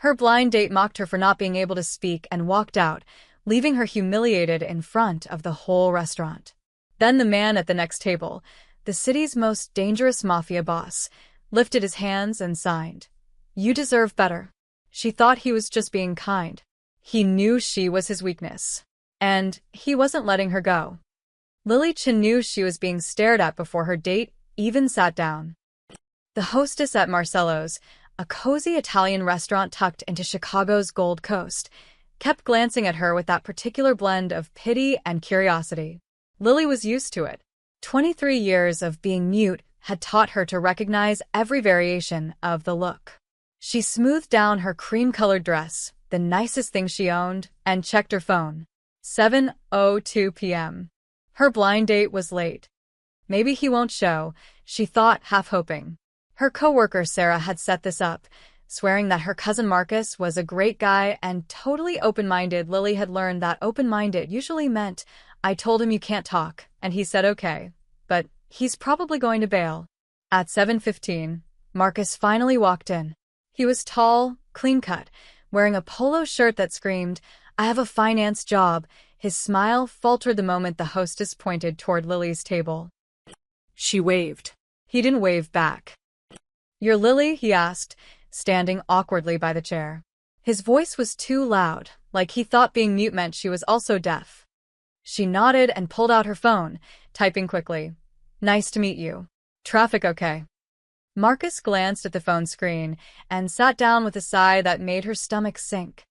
Her blind date mocked her for not being able to speak and walked out, leaving her humiliated in front of the whole restaurant. Then the man at the next table, the city's most dangerous mafia boss, lifted his hands and signed. "You deserve better." She thought he was just being kind. He knew she was his weakness. And he wasn't letting her go. Lily Chen knew she was being stared at before her date even sat down. The hostess at Marcello's, a cozy Italian restaurant tucked into Chicago's Gold Coast, kept glancing at her with that particular blend of pity and curiosity. Lily was used to it. 23 years of being mute had taught her to recognize every variation of the look. She smoothed down her cream-colored dress, the nicest thing she owned, and checked her phone. 7:02 p.m. Her blind date was late. Maybe he won't show, she thought, half hoping. Her coworker Sarah had set this up, swearing that her cousin Marcus was a great guy and totally open-minded. Lily had learned that open-minded usually meant, "I told him you can't talk, and he said okay, but he's probably going to bail." At 7:15, Marcus finally walked in. He was tall, clean-cut, wearing a polo shirt that screamed, "I have a finance job." His smile faltered the moment the hostess pointed toward Lily's table. She waved. He didn't wave back. "You're Lily?" he asked, standing awkwardly by the chair. His voice was too loud, like he thought being mute meant she was also deaf. She nodded and pulled out her phone, typing quickly. "Nice to meet you. Traffic okay?" Marcus glanced at the phone screen and sat down with a sigh that made her stomach sink.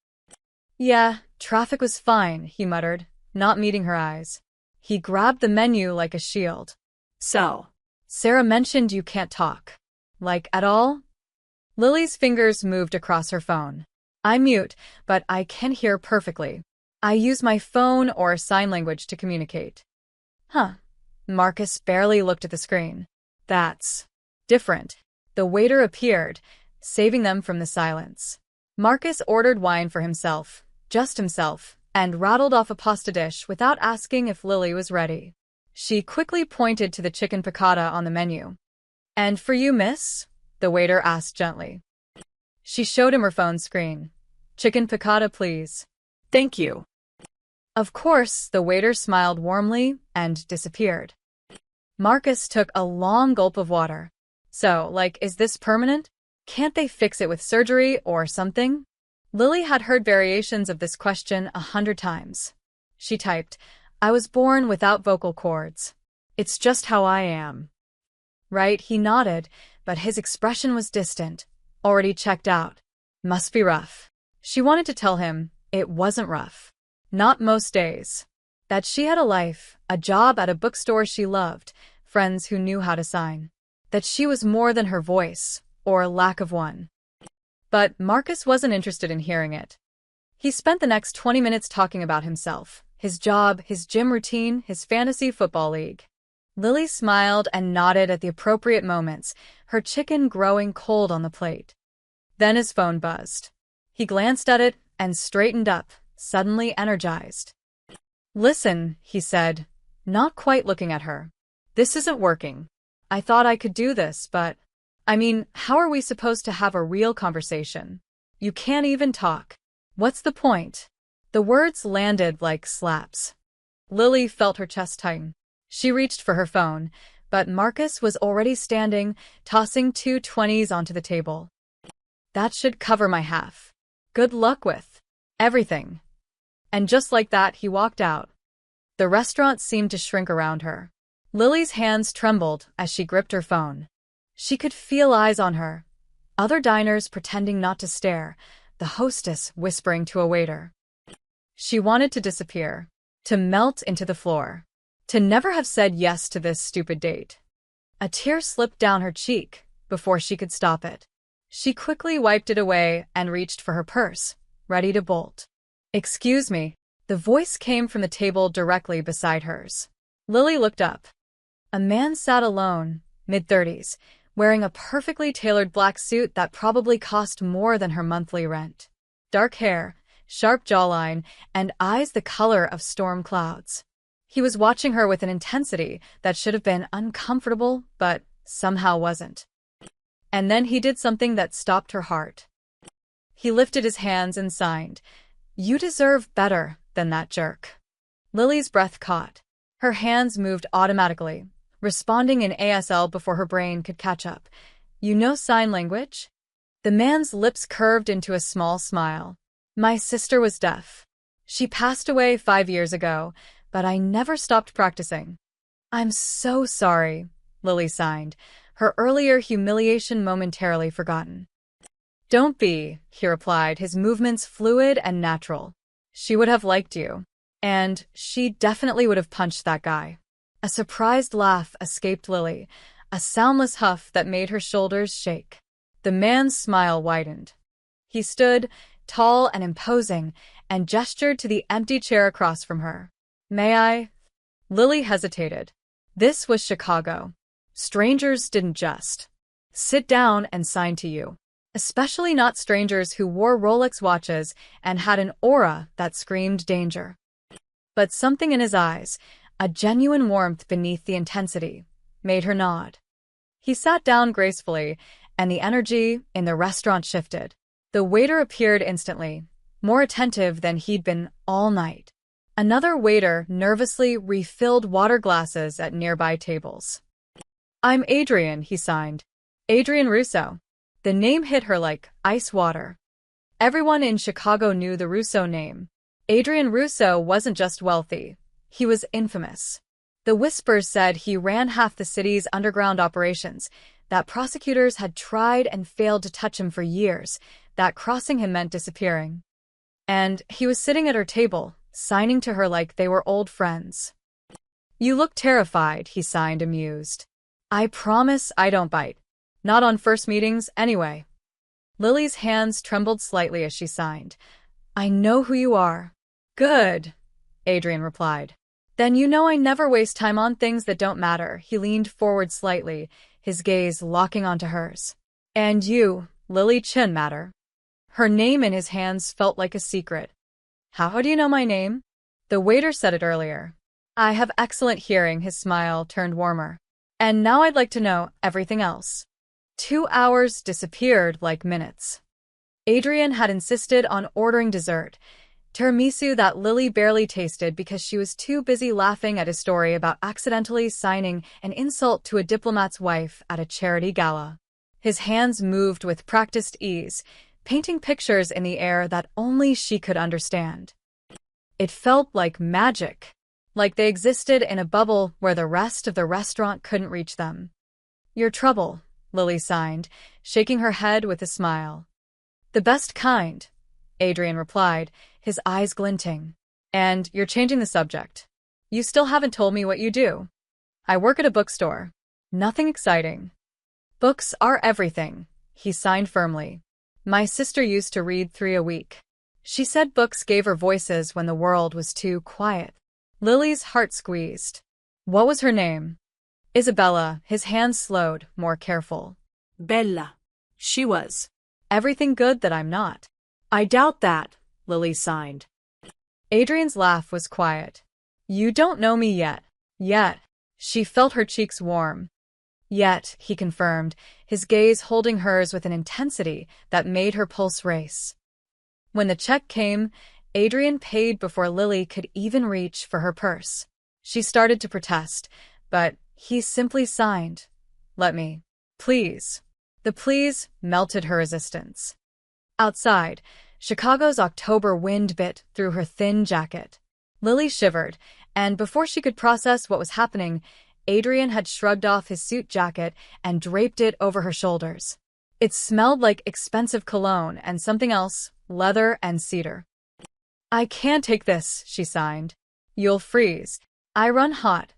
"Yeah, traffic was fine," he muttered, not meeting her eyes. He grabbed the menu like a shield. "So, Sarah mentioned you can't talk. Like, at all?" Lily's fingers moved across her phone. "I'm mute, but I can hear perfectly. I use my phone or sign language to communicate." "Huh." Marcus barely looked at the screen. "That's different." The waiter appeared, saving them from the silence. Marcus ordered wine for himself, just himself, and rattled off a pasta dish without asking if Lily was ready. She quickly pointed to the chicken piccata on the menu. "And for you, miss?" the waiter asked gently. She showed him her phone screen. "Chicken piccata, please." "Thank you." Of course, the waiter smiled warmly and disappeared. Marcus took a long gulp of water. "So, like, is this permanent? Can't they fix it with surgery or something?" Lily had heard variations of this question 100 times. She typed, "I was born without vocal cords. It's just how I am." "Right," he nodded, but his expression was distant. "Already checked out. Must be rough." She wanted to tell him it wasn't rough. Not most days. That she had a life, a job at a bookstore she loved, friends who knew how to sign. That she was more than her voice, or lack of one. But Marcus wasn't interested in hearing it. He spent the next 20 minutes talking about himself, his job, his gym routine, his fantasy football league. Lily smiled and nodded at the appropriate moments, her chicken growing cold on the plate. Then his phone buzzed. He glanced at it and straightened up, suddenly energized. "Listen," he said, not quite looking at her. "This isn't working. I thought I could do this, but... I mean, how are we supposed to have a real conversation? You can't even talk. What's the point?" The words landed like slaps. Lily felt her chest tighten. She reached for her phone, but Marcus was already standing, tossing 2 20s onto the table. "That should cover my half. Good luck with everything." And just like that, he walked out. The restaurant seemed to shrink around her. Lily's hands trembled as she gripped her phone. She could feel eyes on her. Other diners pretending not to stare, the hostess whispering to a waiter. She wanted to disappear, to melt into the floor, to never have said yes to this stupid date. A tear slipped down her cheek before she could stop it. She quickly wiped it away and reached for her purse, ready to bolt. "Excuse me." The voice came from the table directly beside hers. Lily looked up. A man sat alone, mid-30s, wearing a perfectly tailored black suit that probably cost more than her monthly rent. Dark hair, sharp jawline, and eyes the color of storm clouds. He was watching her with an intensity that should have been uncomfortable, but somehow wasn't. And then he did something that stopped her heart. He lifted his hands and signed. You deserve better than that jerk. Lily's breath caught. Her hands moved automatically, responding in ASL before her brain could catch up. You know sign language? The man's lips curved into a small smile. My sister was deaf. She passed away 5 years ago, but I never stopped practicing. I'm so sorry, Lily signed, her earlier humiliation momentarily forgotten. Don't be, he replied, his movements fluid and natural. She would have liked you. And she definitely would have punched that guy. A surprised laugh escaped Lily, a soundless huff that made her shoulders shake. The man's smile widened. He stood, tall and imposing, and gestured to the empty chair across from her. May I? Lily hesitated. This was Chicago. Strangers didn't just sit down and sign to you. Especially not strangers who wore Rolex watches and had an aura that screamed danger. But something in his eyes, a genuine warmth beneath the intensity, made her nod. He sat down gracefully, and the energy in the restaurant shifted. The waiter appeared instantly, more attentive than he'd been all night. Another waiter nervously refilled water glasses at nearby tables. I'm Adrian, he signed. Adrian Russo. The name hit her like ice water. Everyone in Chicago knew the Russo name. Adrian Russo wasn't just wealthy. He was infamous. The whispers said he ran half the city's underground operations, that prosecutors had tried and failed to touch him for years, that crossing him meant disappearing. And he was sitting at her table, signing to her like they were old friends. You look terrified, he signed, amused. I promise I don't bite. Not on first meetings, anyway. Lily's hands trembled slightly as she signed. I know who you are. Good, Adrian replied. Then you know I never waste time on things that don't matter. He leaned forward slightly, his gaze locking onto hers. And you, Lily Chin, matter. Her name in his hands felt like a secret. How do you know my name? The waiter said it earlier. I have excellent hearing, his smile turned warmer. And now I'd like to know everything else. 2 hours disappeared like minutes. Adrian had insisted on ordering dessert, tiramisu that Lily barely tasted because she was too busy laughing at his story about accidentally signing an insult to a diplomat's wife at a charity gala. His hands moved with practiced ease, painting pictures in the air that only she could understand. It felt like magic, like they existed in a bubble where the rest of the restaurant couldn't reach them. Your trouble, Lily signed, shaking her head with a smile. The best kind, Adrian replied, his eyes glinting. And you're changing the subject. You still haven't told me what you do. I work at a bookstore. Nothing exciting. Books are everything, he signed firmly. My sister used to read 3 a week. She said books gave her voices when the world was too quiet. Lily's heart squeezed. What was her name? Isabella, his hands slowed, more careful. Bella. She was. Everything good that I'm not. I doubt that, Lily signed. Adrian's laugh was quiet. You don't know me yet. Yet. She felt her cheeks warm. Yet, he confirmed, his gaze holding hers with an intensity that made her pulse race. When the check came, Adrian paid before Lily could even reach for her purse. She started to protest, but he simply signed. Let me. Please. The please melted her resistance. Outside, Chicago's October wind bit through her thin jacket. Lily shivered, and before she could process what was happening, Adrian had shrugged off his suit jacket and draped it over her shoulders. It smelled like expensive cologne and something else, leather and cedar. I can't take this, she signed. You'll freeze. I run hot,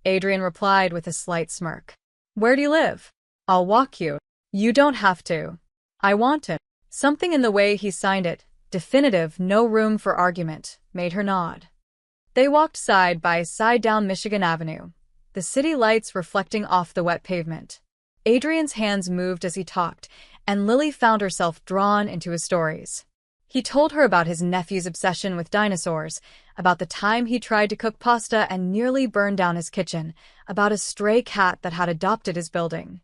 Adrian replied with a slight smirk. Where do you live? I'll walk you. You don't have to. I want to. Something in the way he signed it, definitive, no room for argument, made her nod. They walked side by side down Michigan Avenue, the city lights reflecting off the wet pavement. Adrian's hands moved as he talked, and Lily found herself drawn into his stories. He told her about his nephew's obsession with dinosaurs, about the time he tried to cook pasta and nearly burned down his kitchen, about a stray cat that had adopted his building.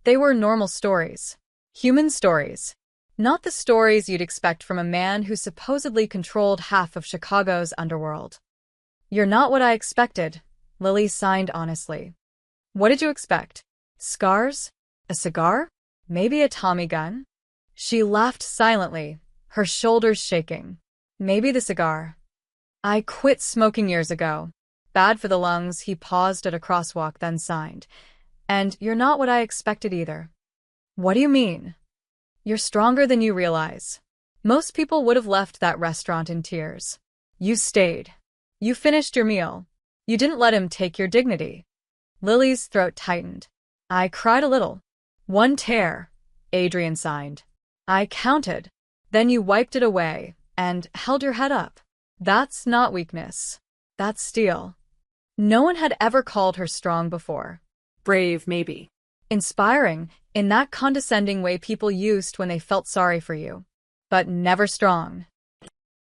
They were normal stories. Human stories. Not the stories you'd expect from a man who supposedly controlled half of Chicago's underworld. You're not what I expected, Lily sighed honestly. What did you expect? Scars? A cigar? Maybe a Tommy gun? She laughed silently, her shoulders shaking. Maybe the cigar. I quit smoking years ago. Bad for the lungs. He paused at a crosswalk, then sighed. And you're not what I expected either. What do you mean? You're stronger than you realize. Most people would have left that restaurant in tears. You stayed. You finished your meal. You didn't let him take your dignity. Lily's throat tightened. I cried a little. One tear, Adrian sighed. I counted. Then you wiped it away and held your head up. That's not weakness. That's steel. No one had ever called her strong before. Brave, maybe. Inspiring, in that condescending way people used when they felt sorry for you. But never strong.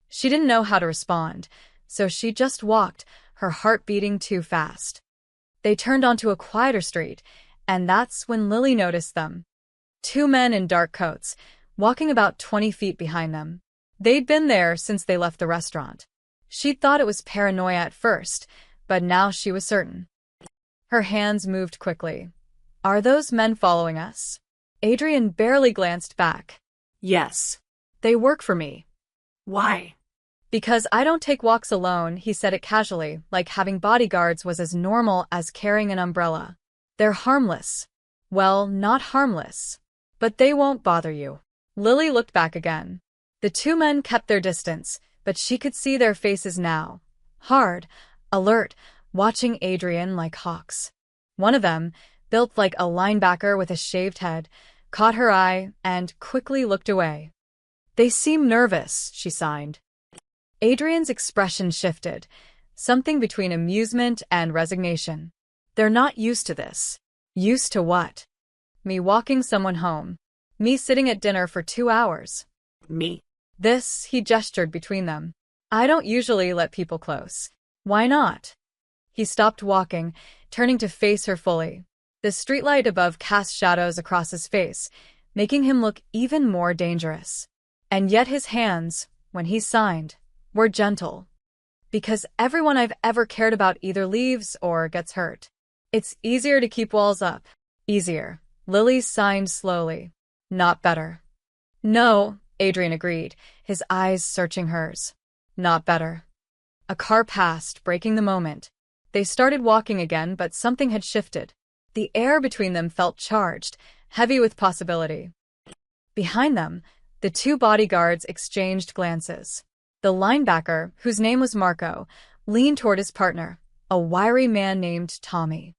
She didn't know how to respond, so she just walked, her heart beating too fast. They turned onto a quieter street, and that's when Lily noticed them. Two men in dark coats, walking about 20 feet behind them. They'd been there since they left the restaurant. She'd thought it was paranoia at first, but now she was certain. Her hands moved quickly. Are those men following us? Adrian barely glanced back. Yes. They work for me. Why? Because I don't take walks alone, he said it casually, like having bodyguards was as normal as carrying an umbrella. They're harmless. Well, not harmless. But they won't bother you. Lily looked back again. The two men kept their distance, but she could see their faces now. Hard, alert, watching Adrian like hawks. One of them, built like a linebacker with a shaved head, caught her eye and quickly looked away. They seem nervous, she sighed. Adrian's expression shifted, something between amusement and resignation. They're not used to this. Used to what? Me walking someone home. Me sitting at dinner for 2 hours. Me. This, he gestured between them. I don't usually let people close. Why not? He stopped walking, turning to face her fully. The streetlight above cast shadows across his face, making him look even more dangerous. And yet his hands, when he signed, were gentle. Because everyone I've ever cared about either leaves or gets hurt. It's easier to keep walls up. Easier. Lily signed slowly. Not better. No, Adrian agreed, his eyes searching hers. Not better. A car passed, breaking the moment. They started walking again, but something had shifted. The air between them felt charged, heavy with possibility. Behind them, the two bodyguards exchanged glances. The linebacker, whose name was Marco, leaned toward his partner, a wiry man named Tommy.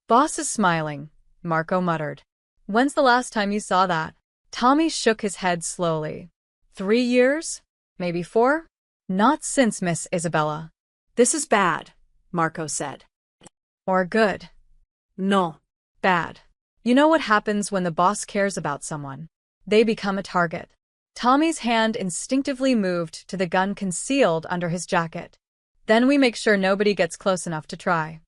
Boss is smiling, Marco muttered. When's the last time you saw that? Tommy shook his head slowly. 3 years? Maybe 4? Not since Miss Isabella. This is bad, Marco said. Or good. No. Bad. You know what happens when the boss cares about someone? They become a target. Tommy's hand instinctively moved to the gun concealed under his jacket. Then we make sure nobody gets close enough to try.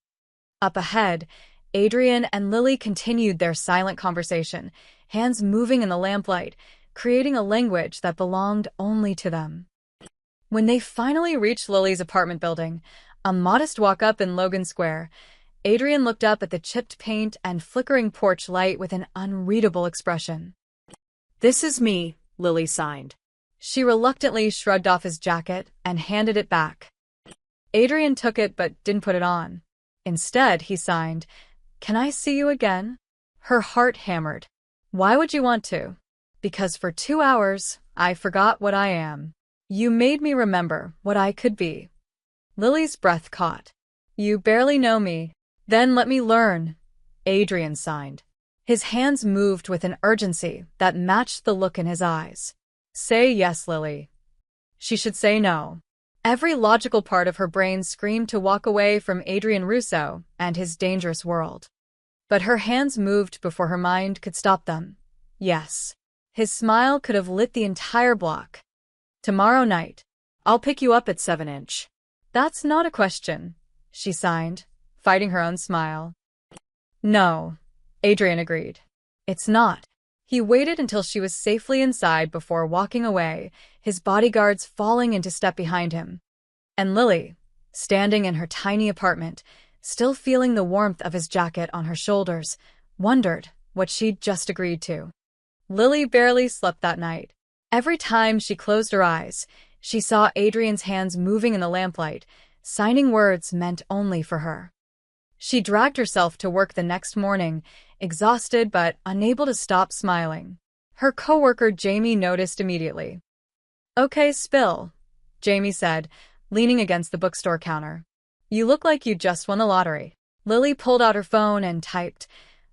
Up ahead, Adrian and Lily continued their silent conversation, hands moving in the lamplight, creating a language that belonged only to them. When they finally reached Lily's apartment building, a modest walk-up in Logan Square, Adrian looked up at the chipped paint and flickering porch light with an unreadable expression. This is me, Lily signed. She reluctantly shrugged off his jacket and handed it back. Adrian took it but didn't put it on. Instead, he signed, Can I see you again? Her heart hammered. Why would you want to? Because for 2 hours, I forgot what I am. You made me remember what I could be. Lily's breath caught. You barely know me. Then let me learn. Adrian signed. His hands moved with an urgency that matched the look in his eyes. Say yes, Lily. She should say no. Every logical part of her brain screamed to walk away from Adrian Russo and his dangerous world. But her hands moved before her mind could stop them. Yes. His smile could have lit the entire block. Tomorrow night. I'll pick you up at 7-inch. That's not a question, she signed, fighting her own smile. No, Adrian agreed. It's not. He waited until she was safely inside before walking away, his bodyguards falling into step behind him. And Lily, standing in her tiny apartment, still feeling the warmth of his jacket on her shoulders, wondered what she'd just agreed to. Lily barely slept that night. Every time she closed her eyes, she saw Adrian's hands moving in the lamplight, signing words meant only for her. She dragged herself to work the next morning, exhausted but unable to stop smiling. Her coworker Jamie noticed immediately. "Okay, spill," Jamie said, leaning against the bookstore counter. "You look like you just won the lottery." Lily pulled out her phone and typed,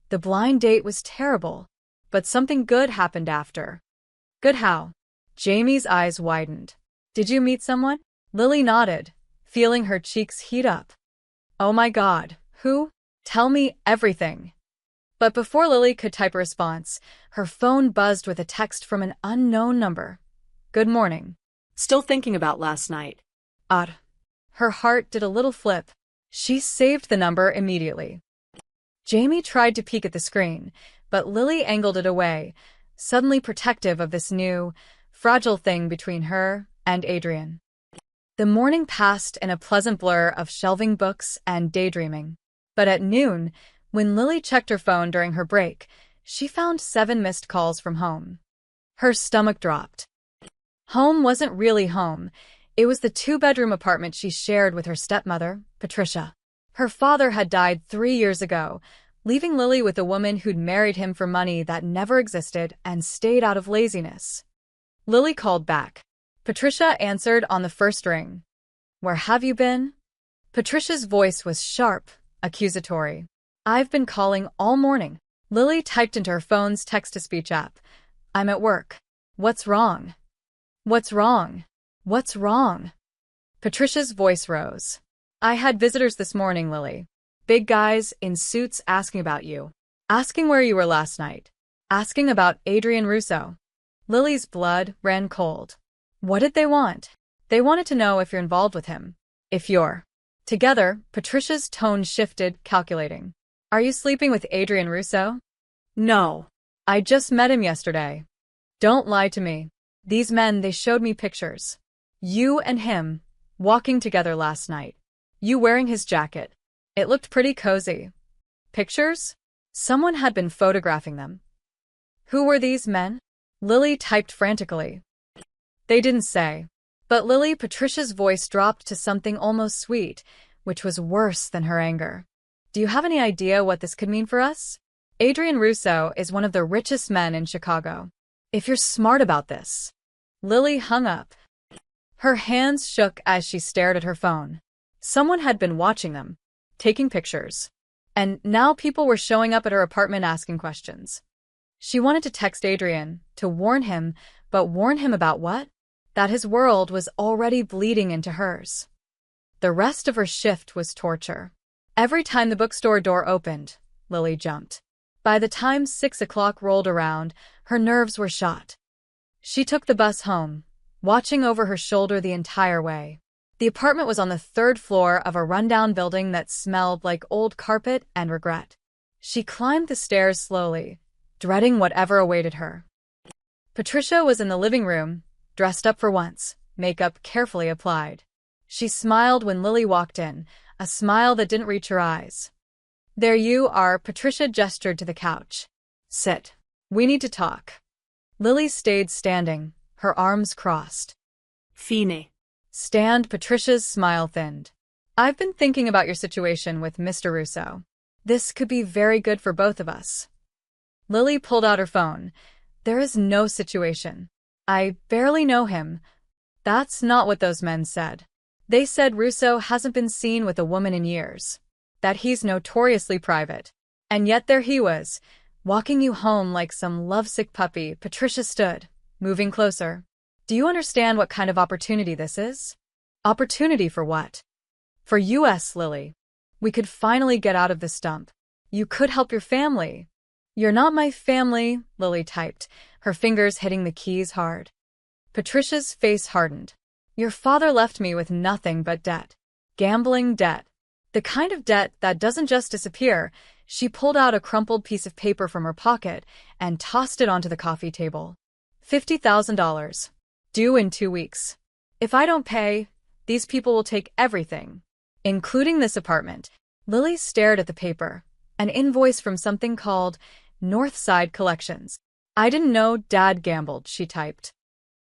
"The blind date was terrible, but something good happened after." "Good how?" Jamie's eyes widened. "Did you meet someone?" Lily nodded, feeling her cheeks heat up. "Oh my God, who? Tell me everything." But before Lily could type a response, her phone buzzed with a text from an unknown number. "Good morning." Still thinking about last night. Odd. Her heart did a little flip. She saved the number immediately. Jamie tried to peek at the screen, but Lily angled it away, suddenly protective of this new, fragile thing between her and Adrian. The morning passed in a pleasant blur of shelving books and daydreaming. But at noon, when Lily checked her phone during her break, she found 7 missed calls from home. Her stomach dropped. Home wasn't really home. It was the 2-bedroom apartment she shared with her stepmother, Patricia. Her father had died 3 years ago, leaving Lily with a woman who'd married him for money that never existed and stayed out of laziness. Lily called back. Patricia answered on the first ring. "Where have you been?" Patricia's voice was sharp, accusatory. "I've been calling all morning." Lily typed into her phone's text-to-speech app. "I'm at work." "What's wrong? What's wrong? What's wrong?" Patricia's voice rose. "I had visitors this morning, Lily. Big guys in suits asking about you. Asking where you were last night. Asking about Adrian Russo." Lily's blood ran cold. What did they want? They wanted to know if you're involved with him. If you're together. Patricia's tone shifted, calculating. "Are you sleeping with Adrian Russo?" No. "I just met him yesterday." "Don't lie to me. These men, they showed me pictures. You and him, walking together last night. You wearing his jacket. It looked pretty cozy." "Pictures?" Someone had been photographing them. "Who were these men?" Lily typed frantically. "They didn't say." But Lily, Patricia's voice dropped to something almost sweet, which was worse than her anger. "Do you have any idea what this could mean for us? Adrian Russo is one of the richest men in Chicago. If you're smart about this." Lily hung up. Her hands shook as she stared at her phone. Someone had been watching them, taking pictures. And now people were showing up at her apartment asking questions. She wanted to text Adrian, to warn him, but warn him about what? That his world was already bleeding into hers. The rest of her shift was torture. Every time the bookstore door opened, Lily jumped. By the time 6 o'clock rolled around, her nerves were shot. She took the bus home, watching over her shoulder the entire way. The apartment was on the 3rd floor of a rundown building that smelled like old carpet and regret. She climbed the stairs slowly, dreading whatever awaited her. Patricia was in the living room, dressed up for once, makeup carefully applied. She smiled when Lily walked in, a smile that didn't reach her eyes. "There you are," Patricia gestured to the couch. "Sit. We need to talk." Lily stayed standing, her arms crossed. Fine. "Stand." Patricia's smile thinned. "I've been thinking about your situation with Mr. Russo. This could be very good for both of us." Lily pulled out her phone. "There is no situation. I barely know him." "That's not what those men said. They said Russo hasn't been seen with a woman in years. That he's notoriously private. And yet there he was, walking you home like some lovesick puppy." Patricia stood, moving closer. "Do you understand what kind of opportunity this is?" "Opportunity for what?" "For us, Lily. We could finally get out of this dump. You could help your family." "You're not my family," Lily typed, her fingers hitting the keys hard. Patricia's face hardened. "Your father left me with nothing but debt. Gambling debt. The kind of debt that doesn't just disappear, She pulled out a crumpled piece of paper from her pocket and tossed it onto the coffee table. $50,000. Due in 2 weeks. If I don't pay, these people will take everything, including this apartment. Lily stared at the paper. An invoice from something called Northside Collections. I didn't know Dad gambled, she typed.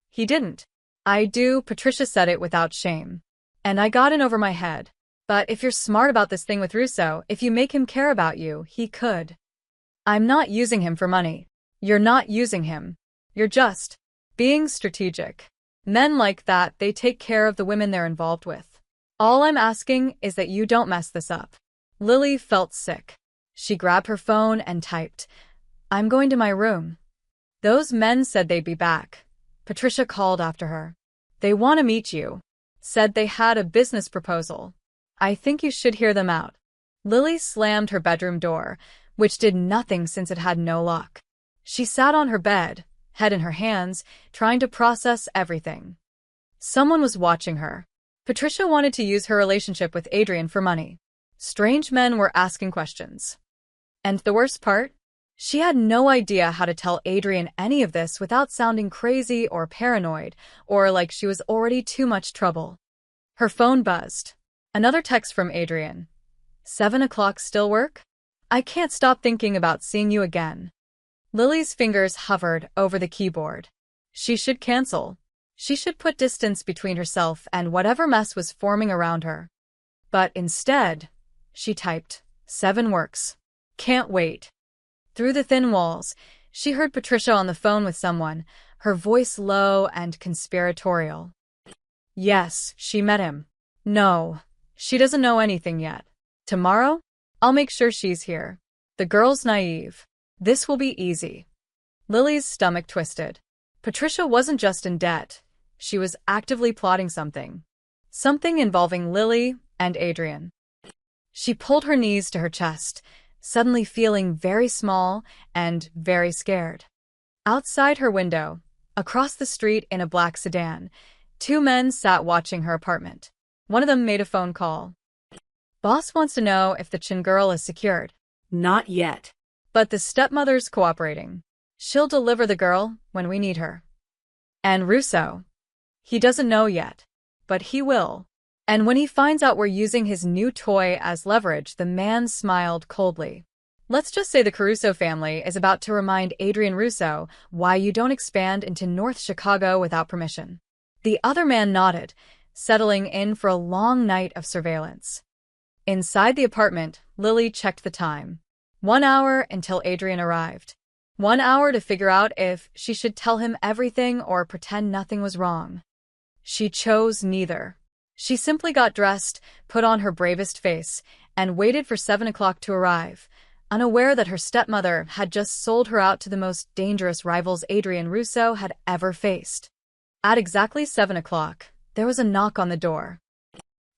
He didn't. I do, Patricia said it without shame. And I got in over my head. But if you're smart about this thing with Russo, if you make him care about you, he could. I'm not using him for money. You're not using him. You're just being strategic. Men like that, they take care of the women they're involved with. All I'm asking is that you don't mess this up. Lily felt sick. She grabbed her phone and typed, I'm going to my room. Those men said they'd be back. Patricia called after her. They want to meet you. Said they had a business proposal. I think you should hear them out. Lily slammed her bedroom door, which did nothing since it had no lock. She sat on her bed, head in her hands, trying to process everything. Someone was watching her. Patricia wanted to use her relationship with Adrian for money. Strange men were asking questions. And the worst part? She had no idea how to tell Adrian any of this without sounding crazy or paranoid, or like she was already too much trouble. Her phone buzzed. Another text from Adrian. 7 o'clock still work? I can't stop thinking about seeing you again. Lily's fingers hovered over the keyboard. She should cancel. She should put distance between herself and whatever mess was forming around her. But instead, she typed, 7 works. Can't wait. Through the thin walls, she heard Patricia on the phone with someone, her voice low and conspiratorial. Yes, she met him. No, she doesn't know anything yet. Tomorrow, I'll make sure she's here. The girl's naive. This will be easy. Lily's stomach twisted. Patricia wasn't just in debt. She was actively plotting something. Something involving Lily and Adrian. She pulled her knees to her chest, suddenly feeling very small and very scared. Outside her window, across the street in a black sedan, 2 men sat watching her apartment. One of them made a phone call. Boss wants to know if the Chin girl is secured. Not yet. But the stepmother's cooperating. She'll deliver the girl when we need her. And Russo. He doesn't know yet. But he will. And when he finds out we're using his new toy as leverage, the man smiled coldly. Let's just say the Caruso family is about to remind Adrian Russo why you don't expand into North Chicago without permission. The other man nodded, settling in for a long night of surveillance. Inside the apartment, Lily checked the time. 1 hour until Adrian arrived. 1 hour to figure out if she should tell him everything or pretend nothing was wrong. She chose neither. She simply got dressed, put on her bravest face, and waited for 7 o'clock to arrive, unaware that her stepmother had just sold her out to the most dangerous rivals Adrian Russo had ever faced. At exactly 7 o'clock, there was a knock on the door.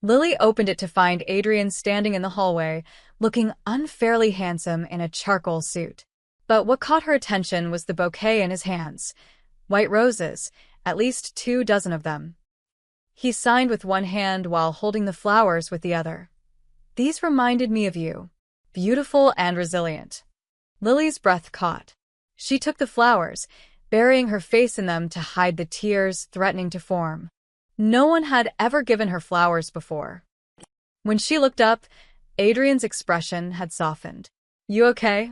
Lily opened it to find Adrian standing in the hallway, looking unfairly handsome in a charcoal suit. But what caught her attention was the bouquet in his hands. White roses, at least 2 dozen of them. He signed with one hand while holding the flowers with the other. These reminded me of you. Beautiful and resilient. Lily's breath caught. She took the flowers, burying her face in them to hide the tears threatening to form. No one had ever given her flowers before. When she looked up, Adrian's expression had softened. You okay?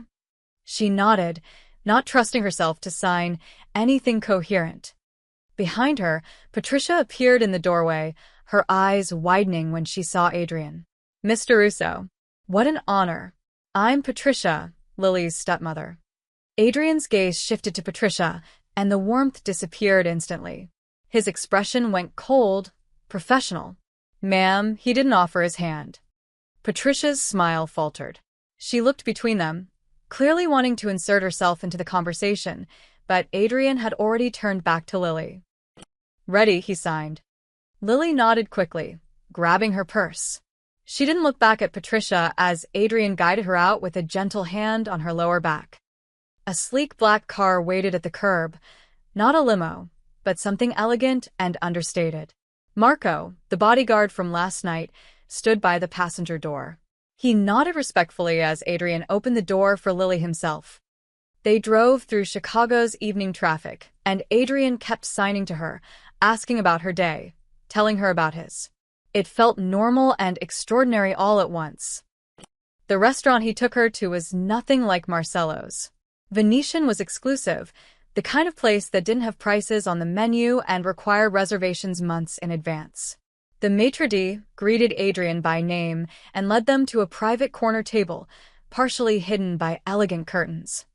She nodded, not trusting herself to sign anything coherent. Behind her, Patricia appeared in the doorway, her eyes widening when she saw Adrian. Mr. Russo. What an honor. I'm Patricia, Lily's stepmother. Adrian's gaze shifted to Patricia, and the warmth disappeared instantly. His expression went cold, professional. Ma'am, he didn't offer his hand. Patricia's smile faltered. She looked between them, clearly wanting to insert herself into the conversation, but Adrian had already turned back to Lily. Ready, he signed. Lily nodded quickly, grabbing her purse. She didn't look back at Patricia as Adrian guided her out with a gentle hand on her lower back. A sleek black car waited at the curb, not a limo, but something elegant and understated. Marco, the bodyguard from last night, stood by the passenger door. He nodded respectfully as Adrian opened the door for Lily himself. They drove through Chicago's evening traffic, and Adrian kept signing to her, asking about her day, telling her about his. It felt normal and extraordinary all at once. The restaurant he took her to was nothing like Marcello's. Venetian was exclusive, the kind of place that didn't have prices on the menu and required reservations months in advance. The maitre d' greeted Adrian by name and led them to a private corner table, partially hidden by elegant curtains.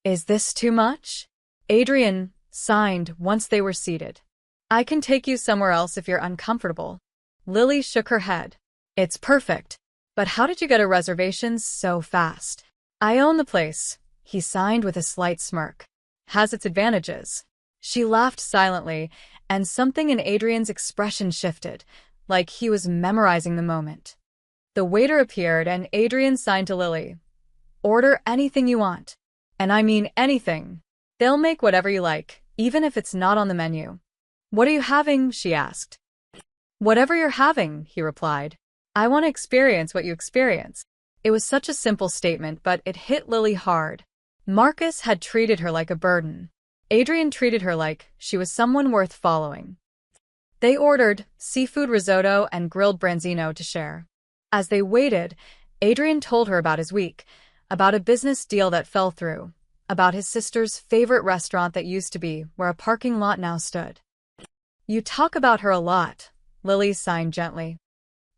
"Is this too much?" Adrian signed once they were seated. "I can take you somewhere else if you're uncomfortable." Lily shook her head. "It's perfect. But how did you get a reservation so fast?" "I own the place," he signed with a slight smirk. "Has its advantages." She laughed silently, and something in Adrian's expression shifted, like he was memorizing the moment. The waiter appeared and Adrian signed to Lily. "Order anything you want. And I mean anything. They'll make whatever you like, even if it's not on the menu." "What are you having?" she asked. "Whatever you're having," he replied. "I want to experience what you experience." It was such a simple statement, but it hit Lily hard. Marcus had treated her like a burden. Adrian treated her like she was someone worth following. They ordered seafood risotto and grilled branzino to share. As they waited, Adrian told her about his week, about a business deal that fell through, about his sister's favorite restaurant that used to be where a parking lot now stood. "You talk about her a lot," Lily sighed gently.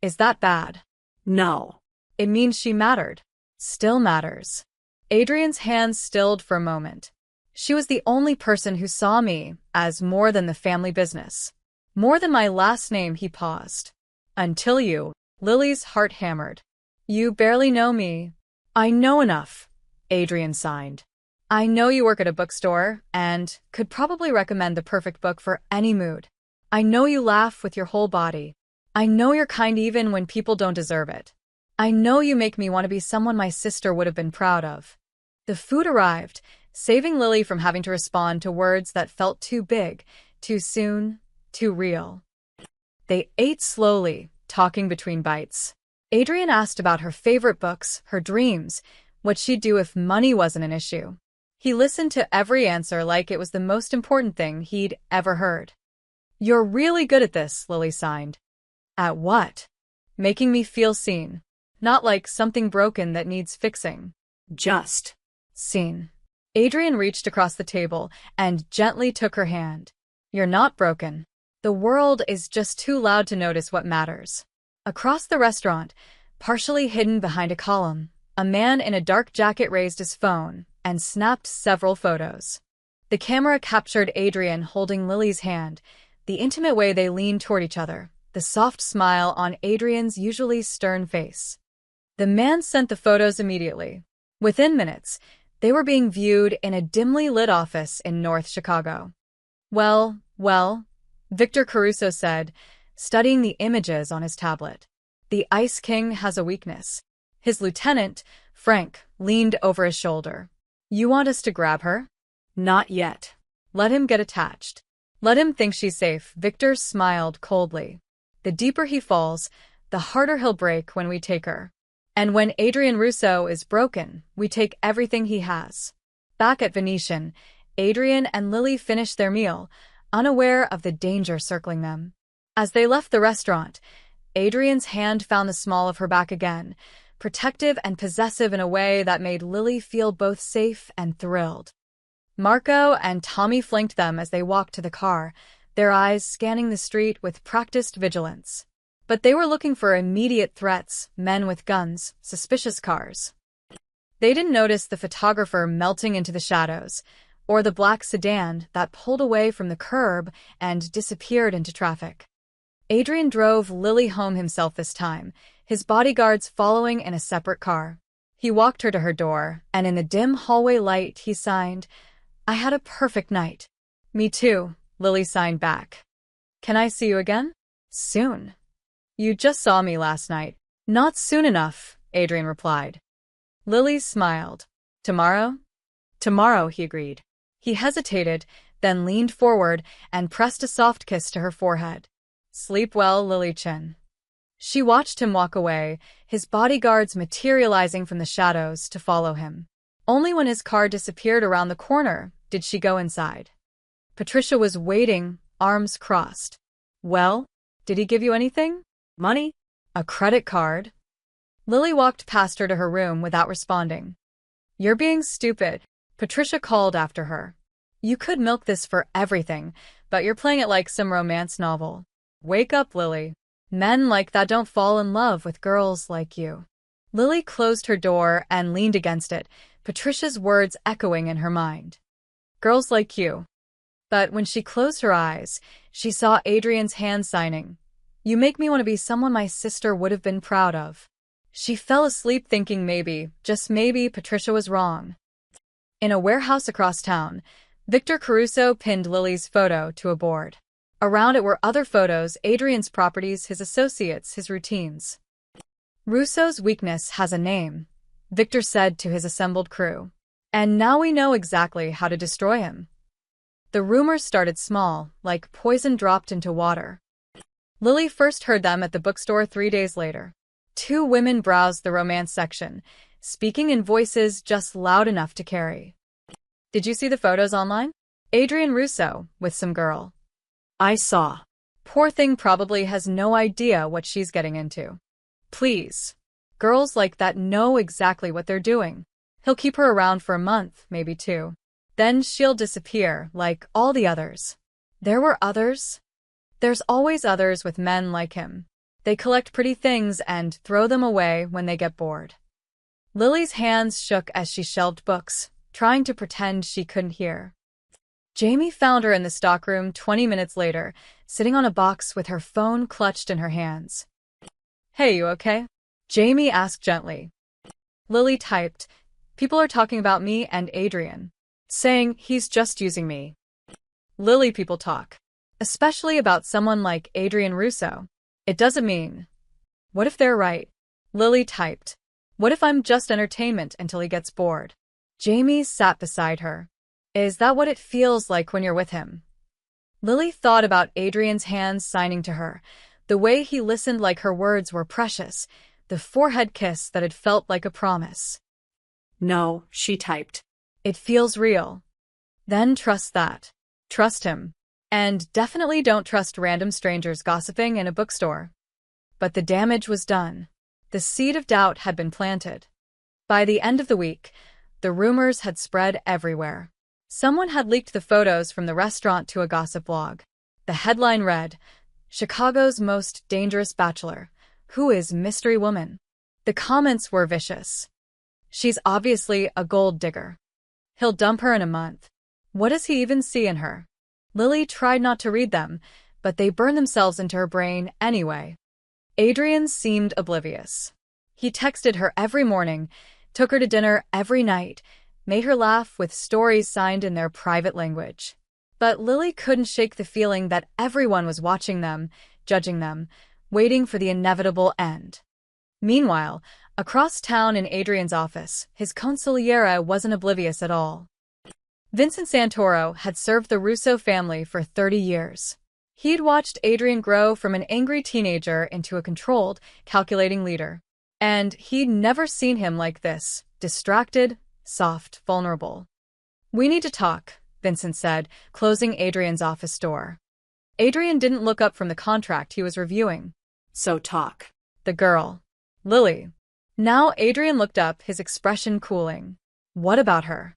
"Is that bad?" No. "It means she mattered. Still matters." Adrian's hands stilled for a moment. "She was the only person who saw me as more than the family business. More than my last name," he paused. "Until you." Lily's heart hammered. "You barely know me." "I know enough," Adrian sighed. "I know you work at a bookstore and could probably recommend the perfect book for any mood. I know you laugh with your whole body. I know you're kind even when people don't deserve it. I know you make me want to be someone my sister would have been proud of." The food arrived, saving Lily from having to respond to words that felt too big, too soon, too real. They ate slowly, talking between bites. Adrian asked about her favorite books, her dreams, what she'd do if money wasn't an issue. He listened to every answer like it was the most important thing he'd ever heard. "You're really good at this," Lily sighed. "At what?" "Making me feel seen. Not like something broken that needs fixing. Just seen." Adrian reached across the table and gently took her hand. "You're not broken. The world is just too loud to notice what matters." Across the restaurant, partially hidden behind a column, a man in a dark jacket raised his phone and snapped several photos. The camera captured Adrian holding Lily's hand, the intimate way they leaned toward each other, the soft smile on Adrian's usually stern face. The man sent the photos immediately. Within minutes, they were being viewed in a dimly lit office in North Chicago. Well, Victor Caruso said, studying the images on his tablet. "The Ice King has a weakness." His lieutenant, Frank, leaned over his shoulder. "You want us to grab her?" not yet. "Let him get attached. Let him think she's safe." Victor smiled coldly. "The deeper he falls, the harder he'll break when we take her. And when Adrian Russo is broken, we take everything he has." Back at Venetian, Adrian and Lily finished their meal, unaware of the danger circling them. As they left the restaurant, Adrian's hand found the small of her back again, protective and possessive in a way that made Lily feel both safe and thrilled. Marco and Tommy flanked them as they walked to the car, their eyes scanning the street with practiced vigilance. But they were looking for immediate threats, men with guns, suspicious cars. They didn't notice the photographer melting into the shadows, or the black sedan that pulled away from the curb and disappeared into traffic. Adrian drove Lily home himself this time, his bodyguards following in a separate car. He walked her to her door, and in the dim hallway light he signed, "I had a perfect night." "Me too," Lily signed back. "Can I see you again?" "Soon." "You just saw me last night." "Not soon enough," Adrian replied. Lily smiled. "Tomorrow?" "Tomorrow," he agreed. He hesitated, then leaned forward and pressed a soft kiss to her forehead. "Sleep well, Lily Chin." She watched him walk away, his bodyguards materializing from the shadows to follow him. Only when his car disappeared around the corner did she go inside. Patricia was waiting, arms crossed. Well, did he give you anything? Money? A credit card? Lily walked past her to her room without responding. You're being stupid, Patricia called after her. You could milk this for everything, but you're playing it like some romance novel. Wake up, Lily. Men like that don't fall in love with girls like you. Lily closed her door and leaned against it, Patricia's words echoing in her mind. Girls like you. But when she closed her eyes, she saw Adrian's hand signing. You make me want to be someone my sister would have been proud of. She fell asleep thinking maybe, just maybe, Patricia was wrong. In a warehouse across town, Victor Caruso pinned Lily's photo to a board. Around it were other photos, Adrian's properties, his associates, his routines. Russo's weakness has a name, Victor said to his assembled crew. And now we know exactly how to destroy him. The rumors started small, like poison dropped into water. Lily first heard them at the bookstore 3 days later. 2 women browsed the romance section, speaking in voices just loud enough to carry. Did you see the photos online? Adrian Russo, with some girl. I saw. Poor thing probably has no idea what she's getting into. Please. Girls like that know exactly what they're doing. He'll keep her around for a month, maybe 2. Then she'll disappear, like all the others. There were others. There's always others with men like him. They collect pretty things and throw them away when they get bored. Lily's hands shook as she shelved books, trying to pretend she couldn't hear. Jamie found her in the stockroom 20 minutes later, sitting on a box with her phone clutched in her hands. Hey, you okay? Jamie asked gently. Lily typed, people are talking about me and Adrian, saying he's just using me. Lily, people talk, especially about someone like Adrian Russo. It doesn't mean. What if they're right? Lily typed, what if I'm just entertainment until he gets bored? Jamie sat beside her. Is that what it feels like when you're with him? Lily thought about Adrian's hands signing to her, the way he listened like her words were precious, the forehead kiss that had felt like a promise. No, she typed. It feels real. Then trust that. Trust him. And definitely don't trust random strangers gossiping in a bookstore. But the damage was done. The seed of doubt had been planted. By the end of the week, the rumors had spread everywhere. Someone had leaked the photos from the restaurant to a gossip blog. The headline read, Chicago's most dangerous bachelor. Who is mystery woman? The comments were vicious. She's obviously a gold digger. He'll dump her in a month. What does he even see in her? Lily tried not to read them, but they burned themselves into her brain anyway. Adrian seemed oblivious. He texted her every morning, took her to dinner every night, made her laugh with stories signed in their private language. But Lily couldn't shake the feeling that everyone was watching them, judging them, waiting for the inevitable end. Meanwhile, across town in Adrian's office, his consigliere wasn't oblivious at all. Vincent Santoro had served the Russo family for 30 years. He'd watched Adrian grow from an angry teenager into a controlled, calculating leader. And he'd never seen him like this, distracted, soft, vulnerable. We need to talk, Vincent said, closing Adrian's office door. Adrian didn't look up from the contract he was reviewing. So talk. The girl. Lily. Now Adrian looked up, his expression cooling. What about her?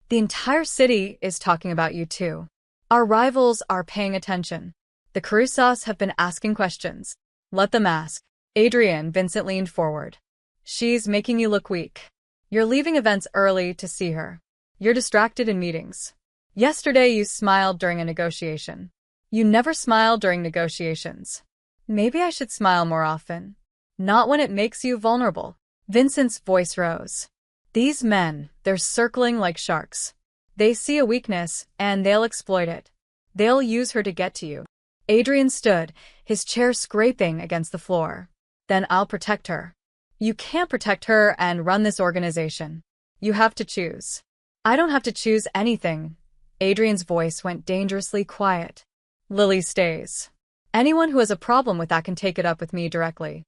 The entire city is talking about you too. Our rivals are paying attention. The Carusos have been asking questions. Let them ask. Adrian, Vincent leaned forward. She's making you look weak. You're leaving events early to see her. You're distracted in meetings. Yesterday you smiled during a negotiation. You never smile during negotiations. Maybe I should smile more often. Not when it makes you vulnerable. Vincent's voice rose. These men, they're circling like sharks. They see a weakness, and they'll exploit it. They'll use her to get to you. Adrian stood, his chair scraping against the floor. Then I'll protect her. You can't protect her and run this organization. You have to choose. I don't have to choose anything. Adrian's voice went dangerously quiet. Lily stays. Anyone who has a problem with that can take it up with me directly.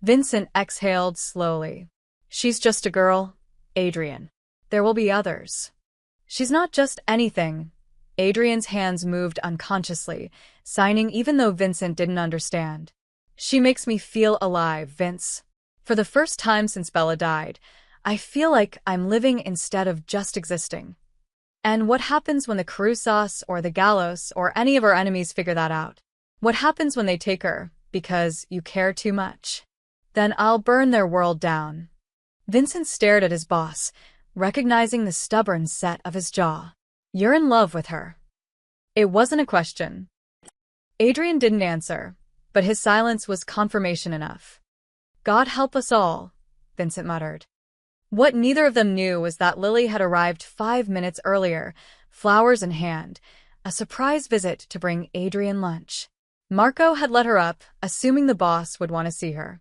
Vincent exhaled slowly. She's just a girl, Adrian. There will be others. She's not just anything. Adrian's hands moved unconsciously, signing even though Vincent didn't understand. She makes me feel alive, Vince. For the first time since Bella died, I feel like I'm living instead of just existing. And what happens when the Carusas or the Gallos or any of our enemies figure that out? What happens when they take her because you care too much? Then I'll burn their world down. Vincent stared at his boss, recognizing the stubborn set of his jaw. You're in love with her. It wasn't a question. Adrian didn't answer, but his silence was confirmation enough. God help us all, Vincent muttered. What neither of them knew was that Lily had arrived 5 minutes earlier, flowers in hand, a surprise visit to bring Adrian lunch. Marco had let her up, assuming the boss would want to see her.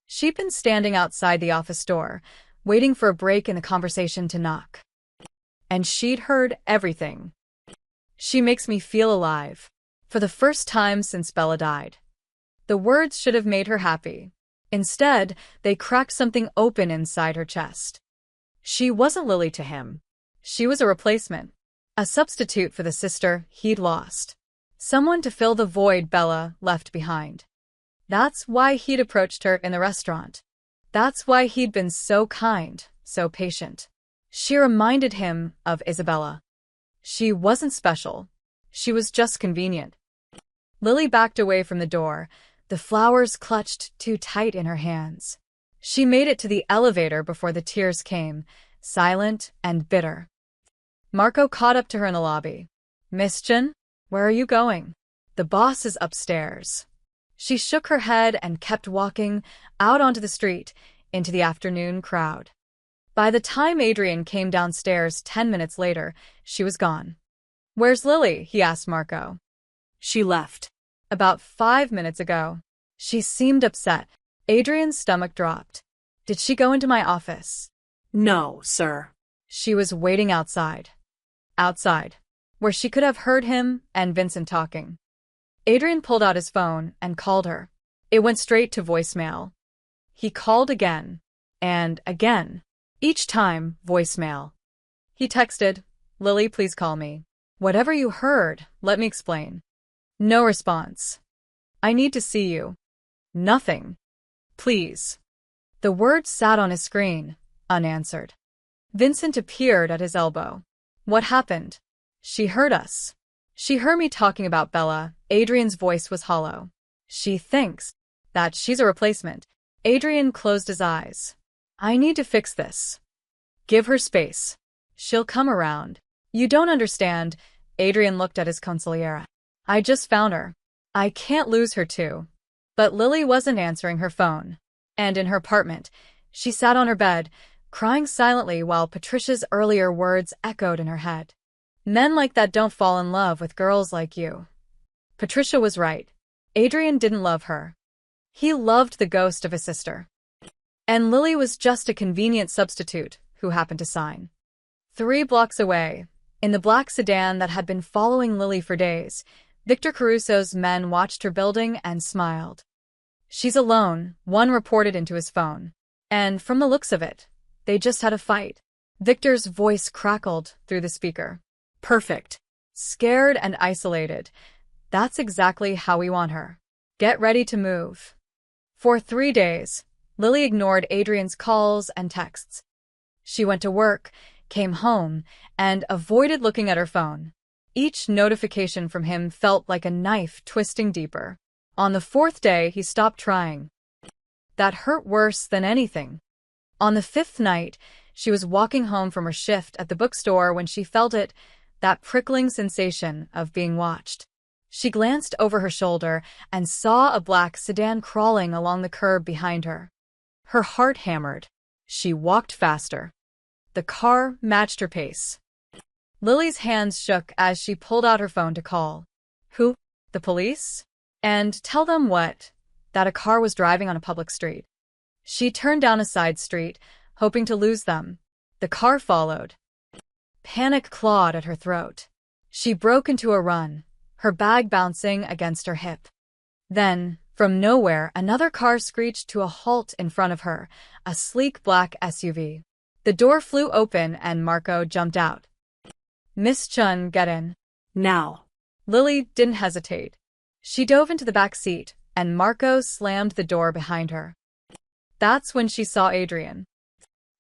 She'd been standing outside the office door, waiting for a break in the conversation to knock. And she'd heard everything. She makes me feel alive. For the first time since Bella died. The words should have made her happy. Instead, they cracked something open inside her chest. She wasn't Lily to him. She was a replacement. A substitute for the sister he'd lost. Someone to fill the void Bella left behind. That's why he'd approached her in the restaurant. That's why he'd been so kind, so patient. She reminded him of Isabella. She wasn't special. She was just convenient. Lily backed away from the door, the flowers clutched too tight in her hands. She made it to the elevator before the tears came, silent and bitter. Marco caught up to her in the lobby. Miss Chen, where are you going? The boss is upstairs. She shook her head and kept walking out onto the street, into the afternoon crowd. By the time Adrian came downstairs 10 minutes later, she was gone. Where's Lily? He asked Marco. She left. About 5 minutes ago. She seemed upset. Adrian's stomach dropped. Did she go into my office? No, sir. She was waiting outside. Outside, where she could have heard him and Vincent talking. Adrian pulled out his phone and called her. It went straight to voicemail. He called again, and again. Each time, voicemail. He texted, Lily, please call me. Whatever you heard, let me explain. No response. I need to see you. Nothing. Please. The words sat on his screen, unanswered. Vincent appeared at his elbow. What happened? She heard us. She heard me talking about Bella. Adrian's voice was hollow. She thinks that she's a replacement. Adrian closed his eyes. I need to fix this. Give her space. She'll come around. You don't understand. Adrian looked at his consigliera. I just found her. I can't lose her too. But Lily wasn't answering her phone. And in her apartment, she sat on her bed, crying silently while Patricia's earlier words echoed in her head. Men like that don't fall in love with girls like you. Patricia was right. Adrian didn't love her. He loved the ghost of his sister. And Lily was just a convenient substitute who happened to sign. 3 blocks away, in the black sedan that had been following Lily for days, Victor Caruso's men watched her building and smiled. She's alone, one reported into his phone. And from the looks of it, they just had a fight. Victor's voice crackled through the speaker. Perfect. Scared and isolated. That's exactly how we want her. Get ready to move. For 3 days, Lily ignored Adrian's calls and texts. She went to work, came home, and avoided looking at her phone. Each notification from him felt like a knife twisting deeper. On the 4th day, he stopped trying. That hurt worse than anything. On the 5th night, she was walking home from her shift at the bookstore when she felt it, that prickling sensation of being watched. She glanced over her shoulder and saw a black sedan crawling along the curb behind her. Her heart hammered. She walked faster. The car matched her pace. Lily's hands shook as she pulled out her phone to call. Who? The police? And tell them what? That a car was driving on a public street. She turned down a side street, hoping to lose them. The car followed. Panic clawed at her throat. She broke into a run, her bag bouncing against her hip. Then, from nowhere, another car screeched to a halt in front of her, a sleek black SUV. The door flew open and Marco jumped out. "Miss Chun, get in." Now. Lily didn't hesitate. She dove into the back seat, and Marco slammed the door behind her. That's when she saw Adrian.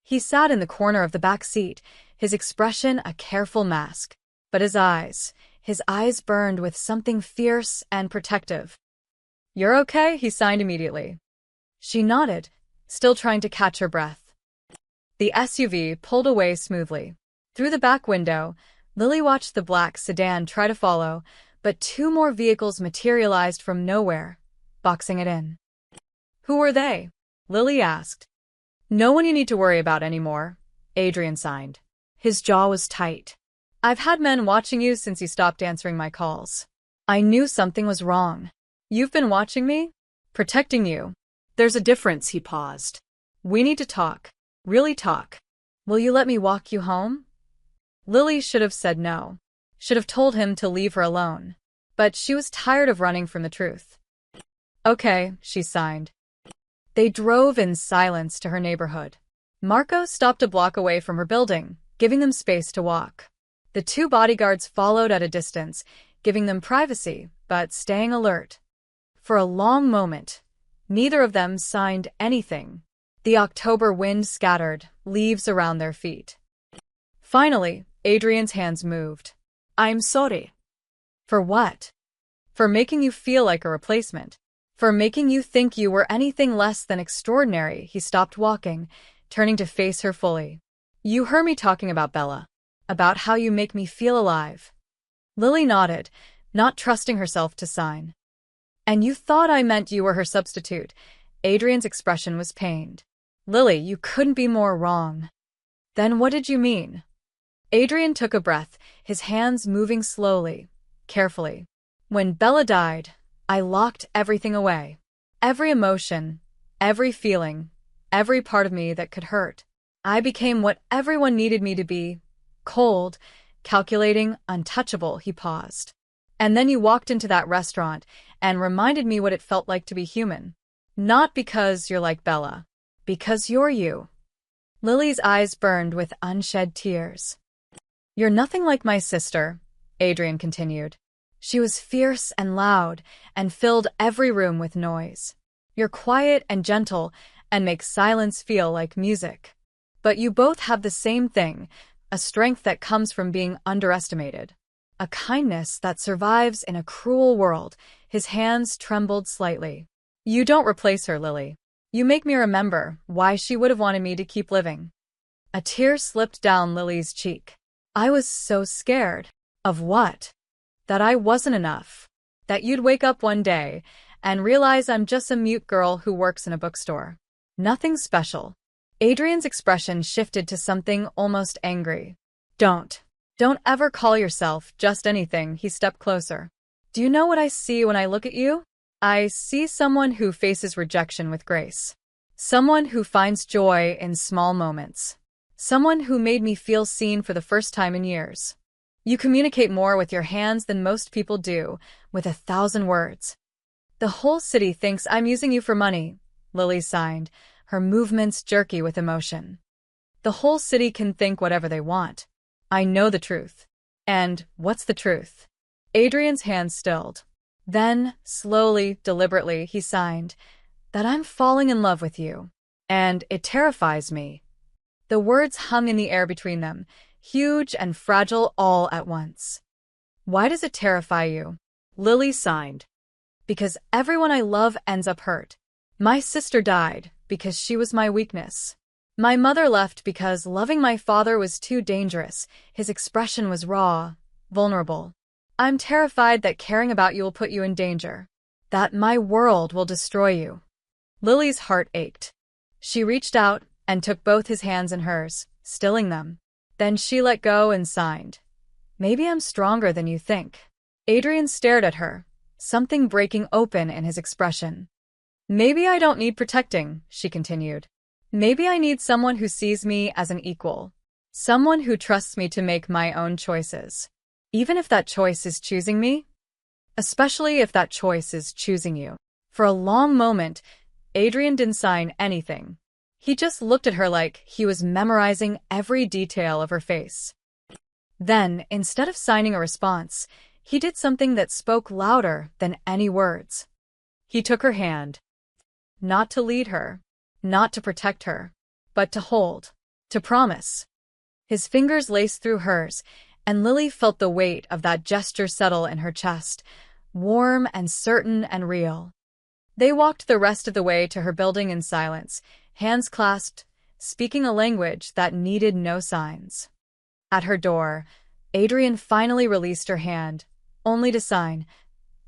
He sat in the corner of the back seat, his expression a careful mask. But his eyes burned with something fierce and protective. "You're okay?" he signed immediately. She nodded, still trying to catch her breath. The SUV pulled away smoothly. Through the back window, Lily watched the black sedan try to follow, but two more vehicles materialized from nowhere, boxing it in. "Who were they?" Lily asked. "No one you need to worry about anymore," Adrian signed. His jaw was tight. "I've had men watching you since you stopped answering my calls. I knew something was wrong. You've been watching me? Protecting you." There's a difference, he paused. "We need to talk. Really talk. Will you let me walk you home?" Lily should have said no. Should have told him to leave her alone. But she was tired of running from the truth. "Okay," she signed. They drove in silence to her neighborhood. Marco stopped a block away from her building, giving them space to walk. The two bodyguards followed at a distance, giving them privacy, but staying alert. For a long moment, neither of them signed anything. The October wind scattered leaves around their feet. Finally, Adrian's hands moved. "I'm sorry." "For what?" "For making you feel like a replacement. For making you think you were anything less than extraordinary." He stopped walking, turning to face her fully. "You heard me talking about Bella. About how you make me feel alive." Lily nodded, not trusting herself to sign. "And you thought I meant you were her substitute." Adrian's expression was pained. "Lily, you couldn't be more wrong." "Then what did you mean?" Adrian took a breath, his hands moving slowly, carefully. "When Bella died, I locked everything away. Every emotion, every feeling, every part of me that could hurt. I became what everyone needed me to be. Cold, calculating, untouchable." He paused. "And then you walked into that restaurant and reminded me what it felt like to be human. Not because you're like Bella. Because you're you." Lily's eyes burned with unshed tears. "You're nothing like my sister," Adrian continued. She was fierce and loud and filled every room with noise. "You're quiet and gentle and make silence feel like music. But you both have the same thing, a strength that comes from being underestimated. A kindness that survives in a cruel world." His hands trembled slightly. "You don't replace her, Lily. You make me remember why she would have wanted me to keep living." A tear slipped down Lily's cheek. "I was so scared." "Of what?" "That I wasn't enough. That you'd wake up one day and realize I'm just a mute girl who works in a bookstore. Nothing special." Adrian's expression shifted to something almost angry. Don't ever call yourself just anything." He stepped closer. "Do you know what I see when I look at you? I see someone who faces rejection with grace. Someone who finds joy in small moments. Someone who made me feel seen for the first time in years. You communicate more with your hands than most people do, with 1,000 words." "The whole city thinks I'm using you for money," Lily signed, her movements jerky with emotion. "The whole city can think whatever they want. I know the truth." "And what's the truth?" Adrian's hands stilled. Then, slowly, deliberately, he signed, "That I'm falling in love with you. And it terrifies me." The words hung in the air between them, huge and fragile all at once. "Why does it terrify you?" Lily signed. "Because everyone I love ends up hurt. My sister died because she was my weakness. My mother left because loving my father was too dangerous." His expression was raw, vulnerable. "I'm terrified that caring about you will put you in danger. That my world will destroy you." Lily's heart ached. She reached out and took both his hands in hers, stilling them. Then she let go and signed. "Maybe I'm stronger than you think." Adrian stared at her, something breaking open in his expression. "Maybe I don't need protecting," she continued. "Maybe I need someone who sees me as an equal. Someone who trusts me to make my own choices. Even if that choice is choosing me." especially if that choice is choosing you. For a long moment, Adrian didn't sign anything. He just looked at her like he was memorizing every detail of her face. Then, instead of signing a response, he did something that spoke louder than any words. He took her hand. Not to lead her, not to protect her, but to hold, to promise. His fingers laced through hers, and Lily felt the weight of that gesture settle in her chest, warm and certain and real. They walked the rest of the way to her building in silence, hands clasped, speaking a language that needed no signs. At her door, Adrian finally released her hand, only to sign,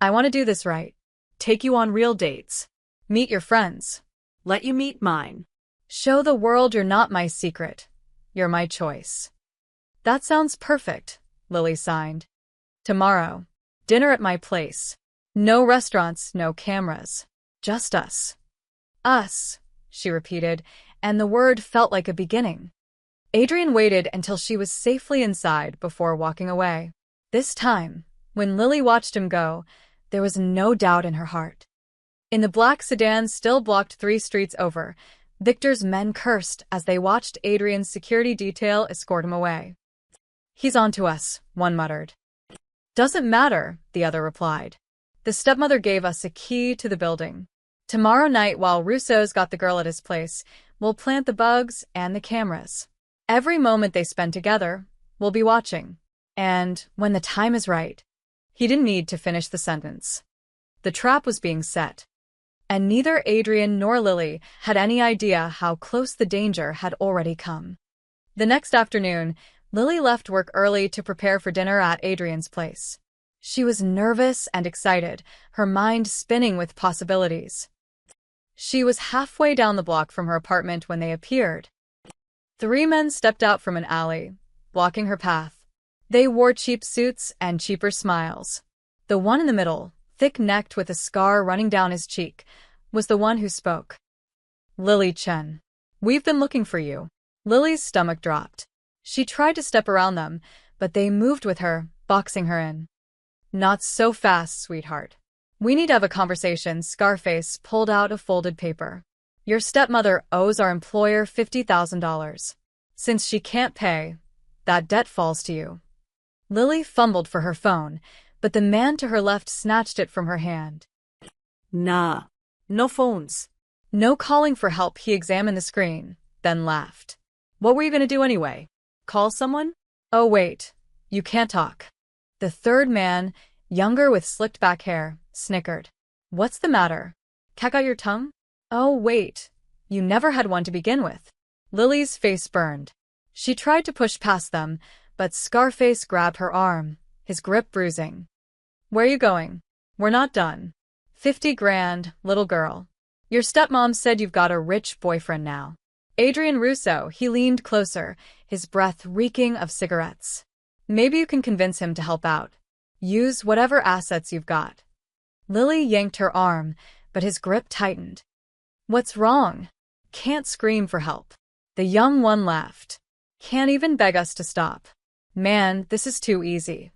"I want to do this right. Take you on real dates. Meet your friends. Let you meet mine. Show the world you're not my secret. You're my choice." "That sounds perfect," Lily signed. "Tomorrow, dinner at my place. No restaurants, no cameras. Just us." "Us," she repeated, and the word felt like a beginning. Adrian waited until she was safely inside before walking away. This time, when Lily watched him go, there was no doubt in her heart. In the black sedan still blocked 3 streets over, Victor's men cursed as they watched Adrian's security detail escort him away. "He's on to us," one muttered. "Doesn't matter," the other replied. "The stepmother gave us a key to the building. Tomorrow night, while Russo's got the girl at his place, we'll plant the bugs and the cameras. Every moment they spend together, we'll be watching. And when the time is right..." He didn't need to finish the sentence. The trap was being set. And neither Adrian nor Lily had any idea how close the danger had already come. The next afternoon, Lily left work early to prepare for dinner at Adrian's place. She was nervous and excited, her mind spinning with possibilities. She was halfway down the block from her apartment when they appeared. 3 men stepped out from an alley, blocking her path. They wore cheap suits and cheaper smiles. The one in the middle, thick-necked with a scar running down his cheek, was the one who spoke. "Lily Chen. We've been looking for you." Lily's stomach dropped. She tried to step around them, but they moved with her, boxing her in. "Not so fast, sweetheart. We need to have a conversation." Scarface pulled out a folded paper. "Your stepmother owes our employer $50,000. Since she can't pay, that debt falls to you." Lily fumbled for her phone, but the man to her left snatched it from her hand. "Nah, no phones." "No calling for help." He examined the screen, then laughed. "What were you going to do anyway? Call someone?" "Oh wait, you can't talk." The third man, younger with slicked back hair, snickered. "What's the matter? Cack out your tongue?" "Oh wait, you never had one to begin with." Lily's face burned. She tried to push past them, but Scarface grabbed her arm, his grip bruising. "Where you going? We're not done." "50 grand, little girl. Your stepmom said you've got a rich boyfriend now." Adrian Russo, he leaned closer, his breath reeking of cigarettes. "Maybe you can convince him to help out. Use whatever assets you've got." Lily yanked her arm, but his grip tightened. "What's wrong?" "Can't scream for help." The young one laughed. "Can't even beg us to stop." "Man, this is too easy."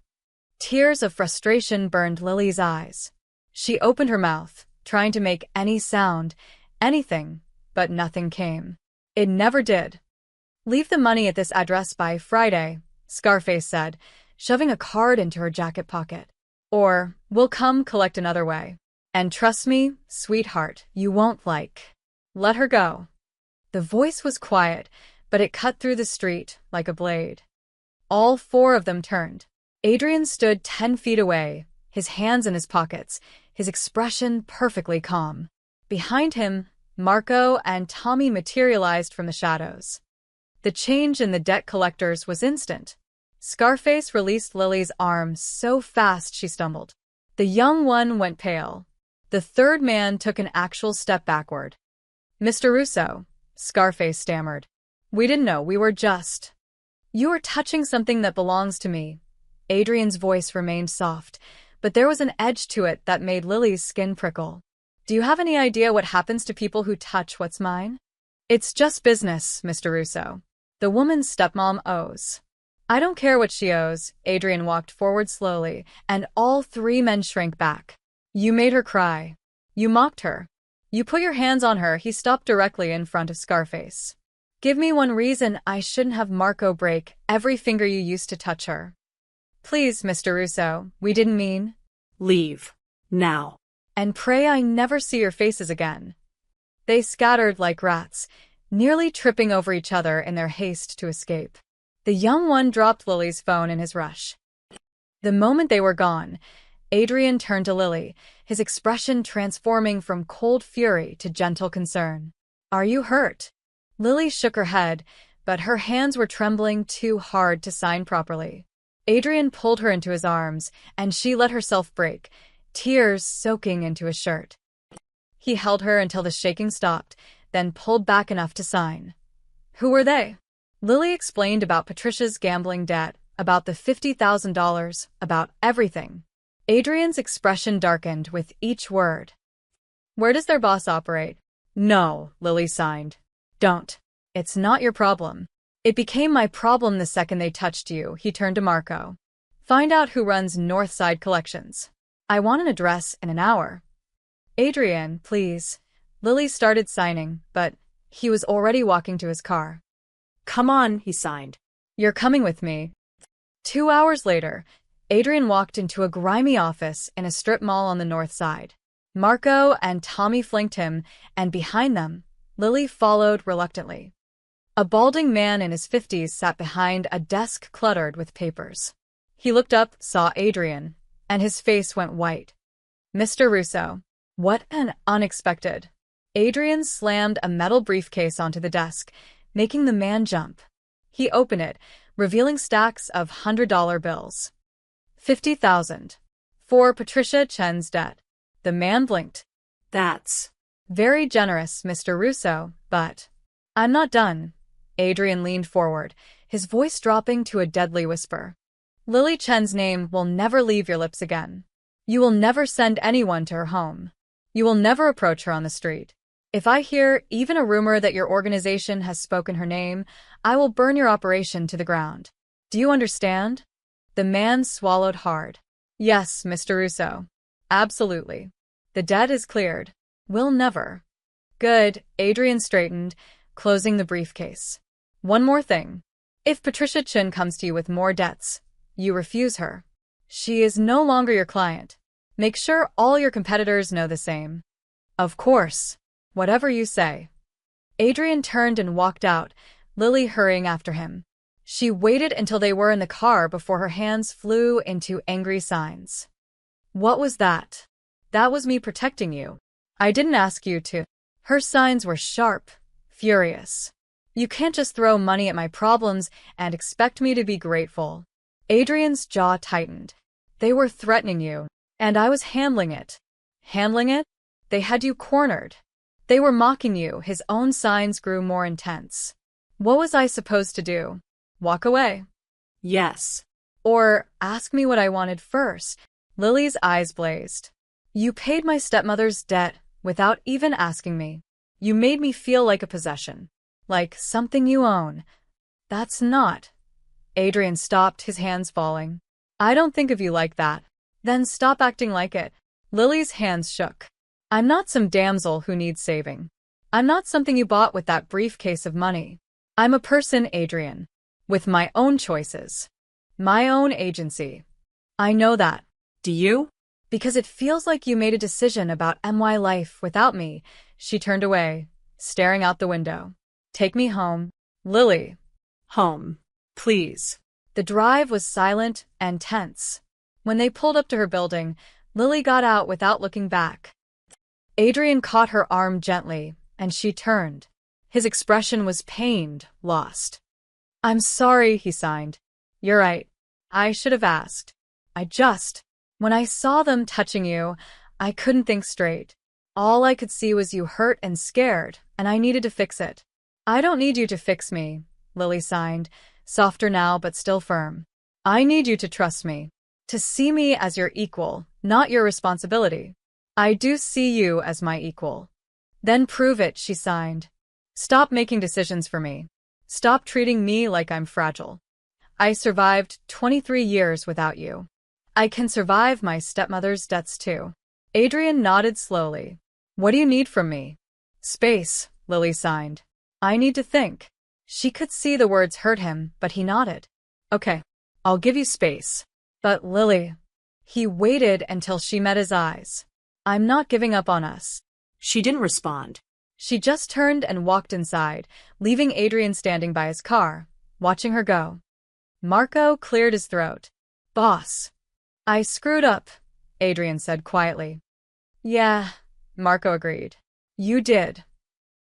Tears of frustration burned Lily's eyes. She opened her mouth, trying to make any sound, anything, but nothing came. It never did. "Leave the money at this address by Friday," Scarface said, shoving a card into her jacket pocket. "Or, we'll come collect another way. And trust me, sweetheart, you won't like." "Let her go." The voice was quiet, but it cut through the street like a blade. All 4 of them turned. Adrian stood 10 feet away, his hands in his pockets, his expression perfectly calm. Behind him, Marco and Tommy materialized from the shadows. The change in the debt collectors was instant. Scarface released Lily's arm so fast she stumbled. The young one went pale. The third man took an actual step backward. "Mr. Russo," Scarface stammered. "We didn't know, we were just..." "You are touching something that belongs to me." Adrian's voice remained soft, but there was an edge to it that made Lily's skin prickle. "Do you have any idea what happens to people who touch what's mine?" "It's just business, Mr. Russo. The woman's stepmom owes..." I don't care what she owes. Adrian walked forward slowly, and all three men shrank back. You made her cry. You mocked her. You put your hands on her. He stopped directly in front of Scarface. Give me one reason I shouldn't have Marco break every finger you used to touch her. Please, Mr. Russo, we didn't mean. Leave. Now. And pray I never see your faces again. They scattered like rats, nearly tripping over each other in their haste to escape. The young one dropped Lily's phone in his rush. The moment they were gone, Adrian turned to Lily, his expression transforming from cold fury to gentle concern. Are you hurt? Lily shook her head, but her hands were trembling too hard to sign properly. Adrian pulled her into his arms, and she let herself break, tears soaking into his shirt. He held her until the shaking stopped, then pulled back enough to sign. Who were they? Lily explained about Patricia's gambling debt, about the $50,000, about everything. Adrian's expression darkened with each word. Where does their boss operate? No, Lily signed. Don't. It's not your problem. It became my problem the second they touched you. He turned to Marco. Find out who runs Northside Collections. I want an address in an hour. Adrian, please. Lily started signing, but he was already walking to his car. Come on, he signed. You're coming with me. 2 hours later, Adrian walked into a grimy office in a strip mall on the north side. Marco and Tommy flanked him, and behind them, Lily followed reluctantly. A balding man in his 50s sat behind a desk cluttered with papers. He looked up, saw Adrian, and his face went white. Mr. Russo. What an unexpected. Adrian slammed a metal briefcase onto the desk, making the man jump. He opened it, revealing stacks of $100 bills. 50,000. For Patricia Chen's debt. The man blinked. That's very generous, Mr. Russo, but I'm not done. Adrian leaned forward, his voice dropping to a deadly whisper. Lily Chen's name will never leave your lips again. You will never send anyone to her home. You will never approach her on the street. If I hear even a rumor that your organization has spoken her name, I will burn your operation to the ground. Do you understand? The man swallowed hard. Yes, Mr. Russo. Absolutely. The debt is cleared. We'll never. Good. Adrian straightened, closing the briefcase. One more thing. If Patricia Chen comes to you with more debts, you refuse her. She is no longer your client. Make sure all your competitors know the same. Of course. Whatever you say. Adrian turned and walked out, Lily hurrying after him. She waited until they were in the car before her hands flew into angry signs. What was that? That was me protecting you. I didn't ask you to. Her signs were sharp, furious. You can't just throw money at my problems and expect me to be grateful. Adrian's jaw tightened. They were threatening you, and I was handling it. Handling it? They had you cornered. They were mocking you. His own signs grew more intense. What was I supposed to do? Walk away? Yes. Or ask me what I wanted first? Lily's eyes blazed. You paid my stepmother's debt without even asking me. You made me feel like a possession. Like something you own. That's not. Adrian stopped, his hands falling. I don't think of you like that. Then stop acting like it. Lily's hands shook. I'm not some damsel who needs saving. I'm not something you bought with that briefcase of money. I'm a person, Adrian, with my own choices. My own agency. I know that. Do you? Because it feels like you made a decision about my life without me. She turned away, staring out the window. Take me home. Lily. Home. Please. The drive was silent and tense. When they pulled up to her building, Lily got out without looking back. Adrian caught her arm gently, and she turned. His expression was pained, lost. I'm sorry, he signed. You're right. I should have asked. When I saw them touching you, I couldn't think straight. All I could see was you hurt and scared, and I needed to fix it. I don't need you to fix me, Lily signed, softer now but still firm. I need you to trust me, to see me as your equal, not your responsibility. I do see you as my equal. Then prove it, she signed. Stop making decisions for me. Stop treating me like I'm fragile. I survived 23 years without you. I can survive my stepmother's debts too. Adrian nodded slowly. What do you need from me? Space, Lily signed. I need to think. She could see the words hurt him, but he nodded. Okay, I'll give you space. But Lily… He waited until she met his eyes. I'm not giving up on us. She didn't respond. She just turned and walked inside, leaving Adrian standing by his car, watching her go. Marco cleared his throat. Boss. I screwed up, Adrian said quietly. Yeah, Marco agreed. You did.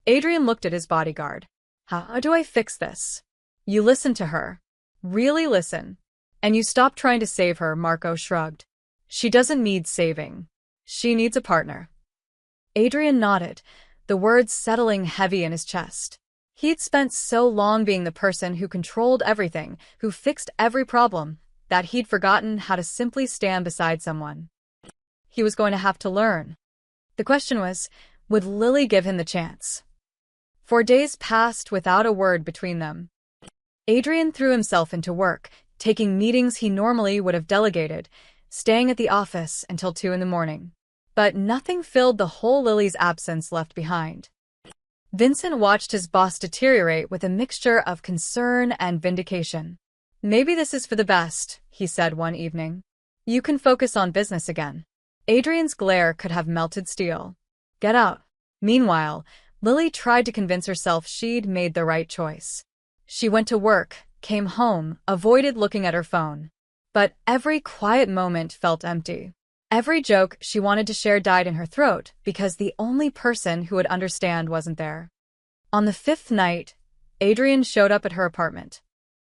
Adrian looked at his bodyguard. How do I fix this? You listen to her. Really listen. And you stop trying to save her, Marco shrugged. She doesn't need saving. She needs a partner. Adrian nodded, the words settling heavy in his chest. He'd spent so long being the person who controlled everything, who fixed every problem, that he'd forgotten how to simply stand beside someone. He was going to have to learn. The question was, would Lily give him the chance? 4 days passed without a word between them. Adrian threw himself into work, taking meetings he normally would have delegated, staying at the office until 2 in the morning. But nothing filled the hole Lily's absence left behind. Vincent watched his boss deteriorate with a mixture of concern and vindication. Maybe this is for the best, he said one evening. You can focus on business again. Adrian's glare could have melted steel. Get out. Meanwhile, Lily tried to convince herself she'd made the right choice. She went to work, came home, avoided looking at her phone. But every quiet moment felt empty. Every joke she wanted to share died in her throat because the only person who would understand wasn't there. On the 5th night, Adrian showed up at her apartment.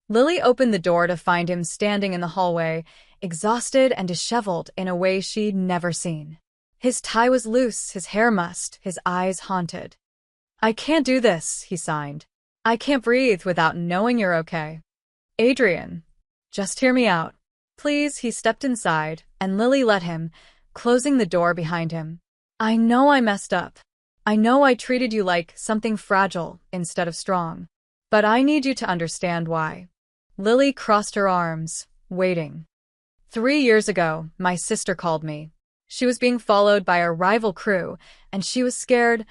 Lily opened the door to find him standing in the hallway, exhausted and disheveled in a way she'd never seen. His tie was loose, his hair mussed, his eyes haunted. I can't do this, he signed. I can't breathe without knowing you're okay. Adrian, just hear me out. Please, he stepped inside, and Lily let him, closing the door behind him. I know I messed up. I know I treated you like something fragile instead of strong. But I need you to understand why. Lily crossed her arms, waiting. 3 years ago, my sister called me. She was being followed by a rival crew, and she was scared.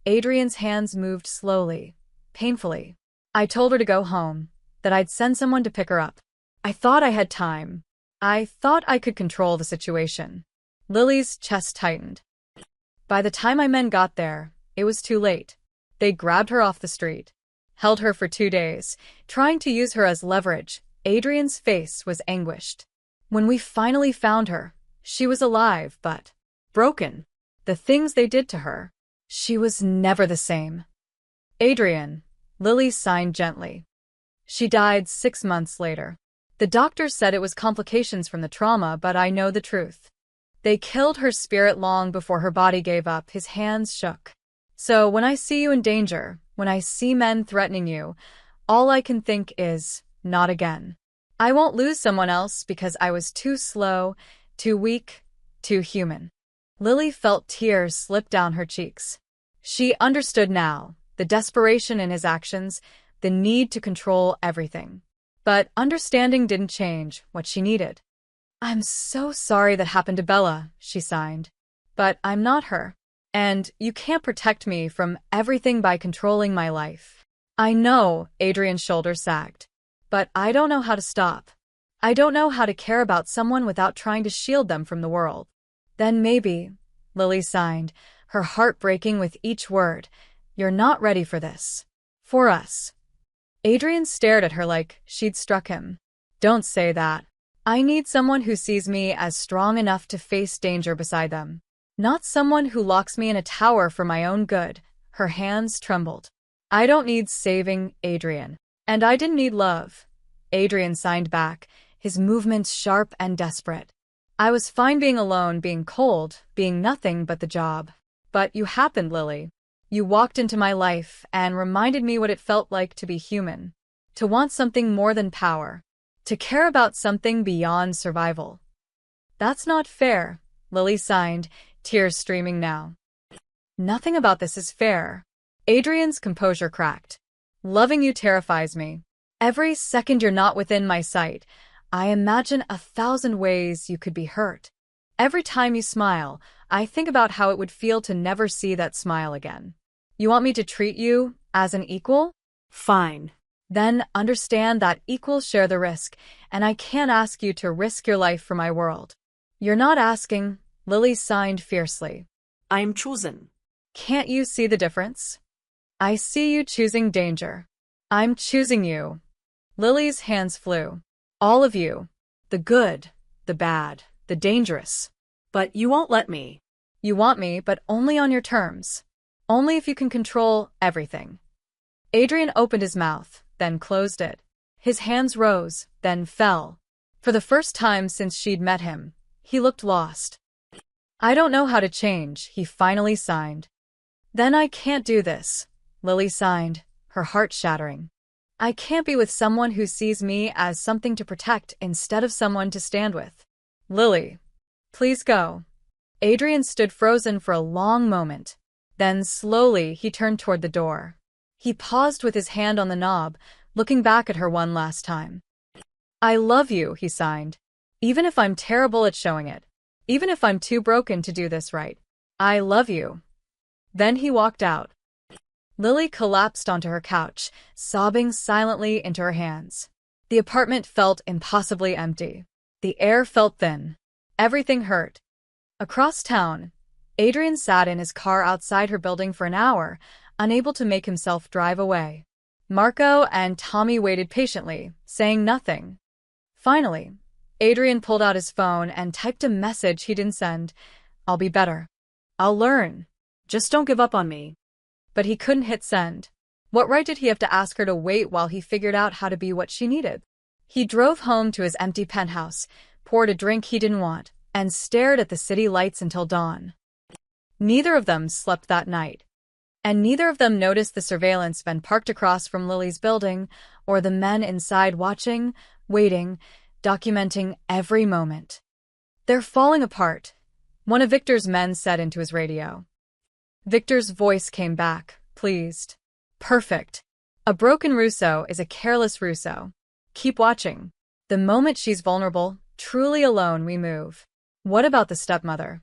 Adrian's hands moved slowly, painfully. I told her to go home, that I'd send someone to pick her up. I thought I had time. I thought I could control the situation. Lily's chest tightened. By the time my men got there, it was too late. They grabbed her off the street, held her for 2 days, trying to use her as leverage. Adrian's face was anguished. When we finally found her, she was alive, but broken. The things they did to her. She was never the same. Adrian, Lily signed gently. She died 6 months later. The doctors said it was complications from the trauma, but I know the truth. They killed her spirit long before her body gave up. His hands shook. So when I see you in danger, when I see men threatening you, all I can think is, not again. I won't lose someone else because I was too slow, too weak, too human. Lily felt tears slip down her cheeks. She understood now, the desperation in his actions, the need to control everything. But understanding didn't change what she needed. I'm so sorry that happened to Bella, she signed. But I'm not her. And you can't protect me from everything by controlling my life. I know, Adrian's shoulders sagged. But I don't know how to stop. I don't know how to care about someone without trying to shield them from the world. Then maybe, Lily signed, her heart breaking with each word, you're not ready for this. For us. Adrian stared at her like she'd struck him. Don't say that. I need someone who sees me as strong enough to face danger beside them. Not someone who locks me in a tower for my own good. Her hands trembled. I don't need saving, Adrian. And I didn't need love. Adrian signed back, his movements sharp and desperate. I was fine being alone, being cold, being nothing but the job. But you happened, Lily. You walked into my life and reminded me what it felt like to be human. To want something more than power. To care about something beyond survival. That's not fair, Lily signed, tears streaming now. Nothing about this is fair. Adrian's composure cracked. Loving you terrifies me. Every second you're not within my sight, I imagine 1,000 ways you could be hurt. Every time you smile, I think about how it would feel to never see that smile again. You want me to treat you as an equal? Fine. Then understand that equals share the risk, and I can't ask you to risk your life for my world. You're not asking, Lily signed fiercely. I am chosen. Can't you see the difference? I see you choosing danger. I'm choosing you. Lily's hands flew. All of you. The good, the bad, the dangerous. But you won't let me. You want me, but only on your terms. Only if you can control everything. Adrian opened his mouth, then closed it. His hands rose, then fell. For the first time since she'd met him, he looked lost. I don't know how to change, he finally signed. Then I can't do this, Lily signed, her heart shattering. I can't be with someone who sees me as something to protect instead of someone to stand with. Lily, please go. Adrian stood frozen for a long moment. Then slowly he turned toward the door. He paused with his hand on the knob, looking back at her one last time. I love you, he signed. Even if I'm terrible at showing it. Even if I'm too broken to do this right. I love you. Then he walked out. Lily collapsed onto her couch, sobbing silently into her hands. The apartment felt impossibly empty. The air felt thin. Everything hurt. Across town, Adrian sat in his car outside her building for an hour, unable to make himself drive away. Marco and Tommy waited patiently, saying nothing. Finally, Adrian pulled out his phone and typed a message he didn't send. I'll be better. I'll learn. Just don't give up on me. But he couldn't hit send. What right did he have to ask her to wait while he figured out how to be what she needed? He drove home to his empty penthouse, poured a drink he didn't want, and stared at the city lights until dawn. Neither of them slept that night. And neither of them noticed the surveillance van parked across from Lily's building, or the men inside watching, waiting, documenting every moment. They're falling apart, one of Victor's men said into his radio. Victor's voice came back, pleased. Perfect. A broken Russo is a careless Russo. Keep watching. The moment she's vulnerable, truly alone, we move. What about the stepmother?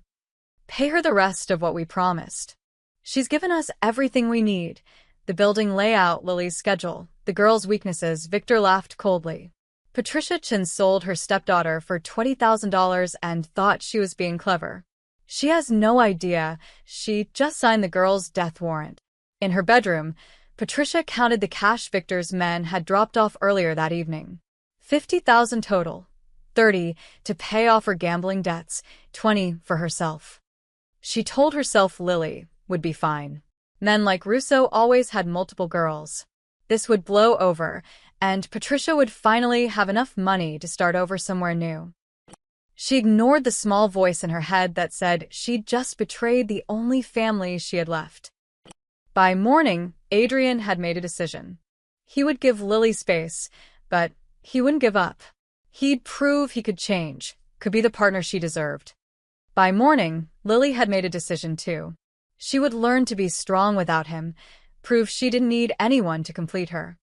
Pay her the rest of what we promised. She's given us everything we need. The building layout, Lily's schedule, the girls' weaknesses. Victor laughed coldly. Patricia Chin sold her stepdaughter for $20,000 and thought she was being clever. She has no idea. She just signed the girl's death warrant. In her bedroom, Patricia counted the cash Victor's men had dropped off earlier that evening. $50,000 total. 30 to pay off her gambling debts, 20 for herself. She told herself Lily would be fine. Men like Russo always had multiple girls. This would blow over, and Patricia would finally have enough money to start over somewhere new. She ignored the small voice in her head that said she'd just betrayed the only family she had left. By morning, Adrian had made a decision. He would give Lily space, but he wouldn't give up. He'd prove he could change, could be the partner she deserved. By morning, Lily had made a decision too. She would learn to be strong without him, prove she didn't need anyone to complete her.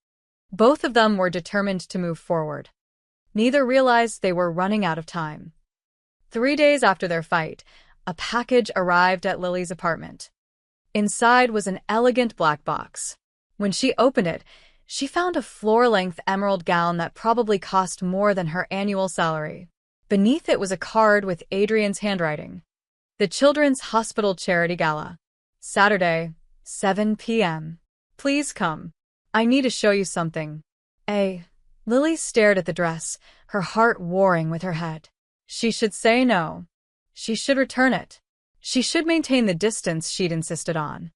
Both of them were determined to move forward. Neither realized they were running out of time. 3 days after their fight, a package arrived at Lily's apartment. Inside was an elegant black box. When she opened it, she found a floor-length emerald gown that probably cost more than her annual salary. Beneath it was a card with Adrian's handwriting. The Children's Hospital Charity Gala. Saturday, 7 p.m. Please come. I need to show you something. Lily stared at the dress, her heart warring with her head. She should say no. She should return it. She should maintain the distance she'd insisted on.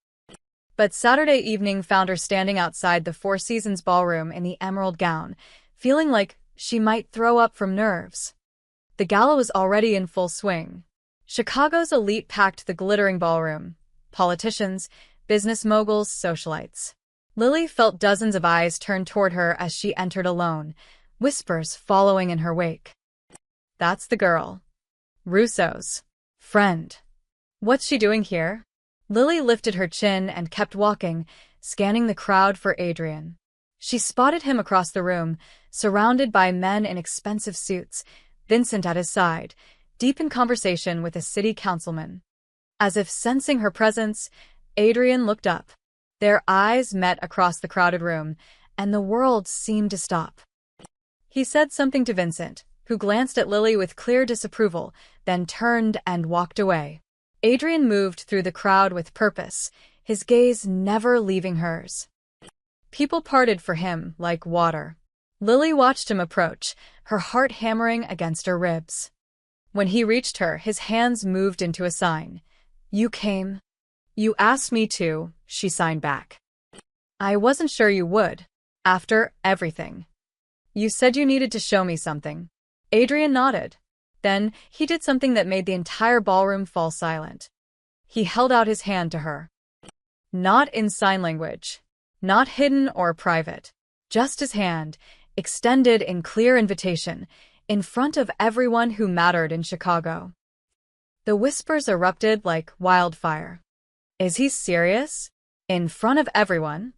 But Saturday evening found her standing outside the Four Seasons ballroom in the emerald gown, feeling like she might throw up from nerves. The gala was already in full swing. Chicago's elite packed the glittering ballroom. Politicians, business moguls, socialites. Lily felt dozens of eyes turn toward her as she entered alone, whispers following in her wake. That's the girl. Russo's friend. What's she doing here? Lily lifted her chin and kept walking, scanning the crowd for Adrian. She spotted him across the room, surrounded by men in expensive suits, Vincent at his side, deep in conversation with a city councilman. As if sensing her presence, Adrian looked up. Their eyes met across the crowded room, and the world seemed to stop. He said something to Vincent, who glanced at Lily with clear disapproval, then turned and walked away. Adrian moved through the crowd with purpose, his gaze never leaving hers. People parted for him like water. Lily watched him approach, her heart hammering against her ribs. When he reached her, his hands moved into a sign. "You came." "You asked me to," she signed back. "I wasn't sure you would. After everything. You said you needed to show me something." Adrian nodded. Then he did something that made the entire ballroom fall silent. He held out his hand to her. Not in sign language. Not hidden or private. Just his hand, extended in clear invitation, in front of everyone who mattered in Chicago. The whispers erupted like wildfire. Is he serious? In front of everyone?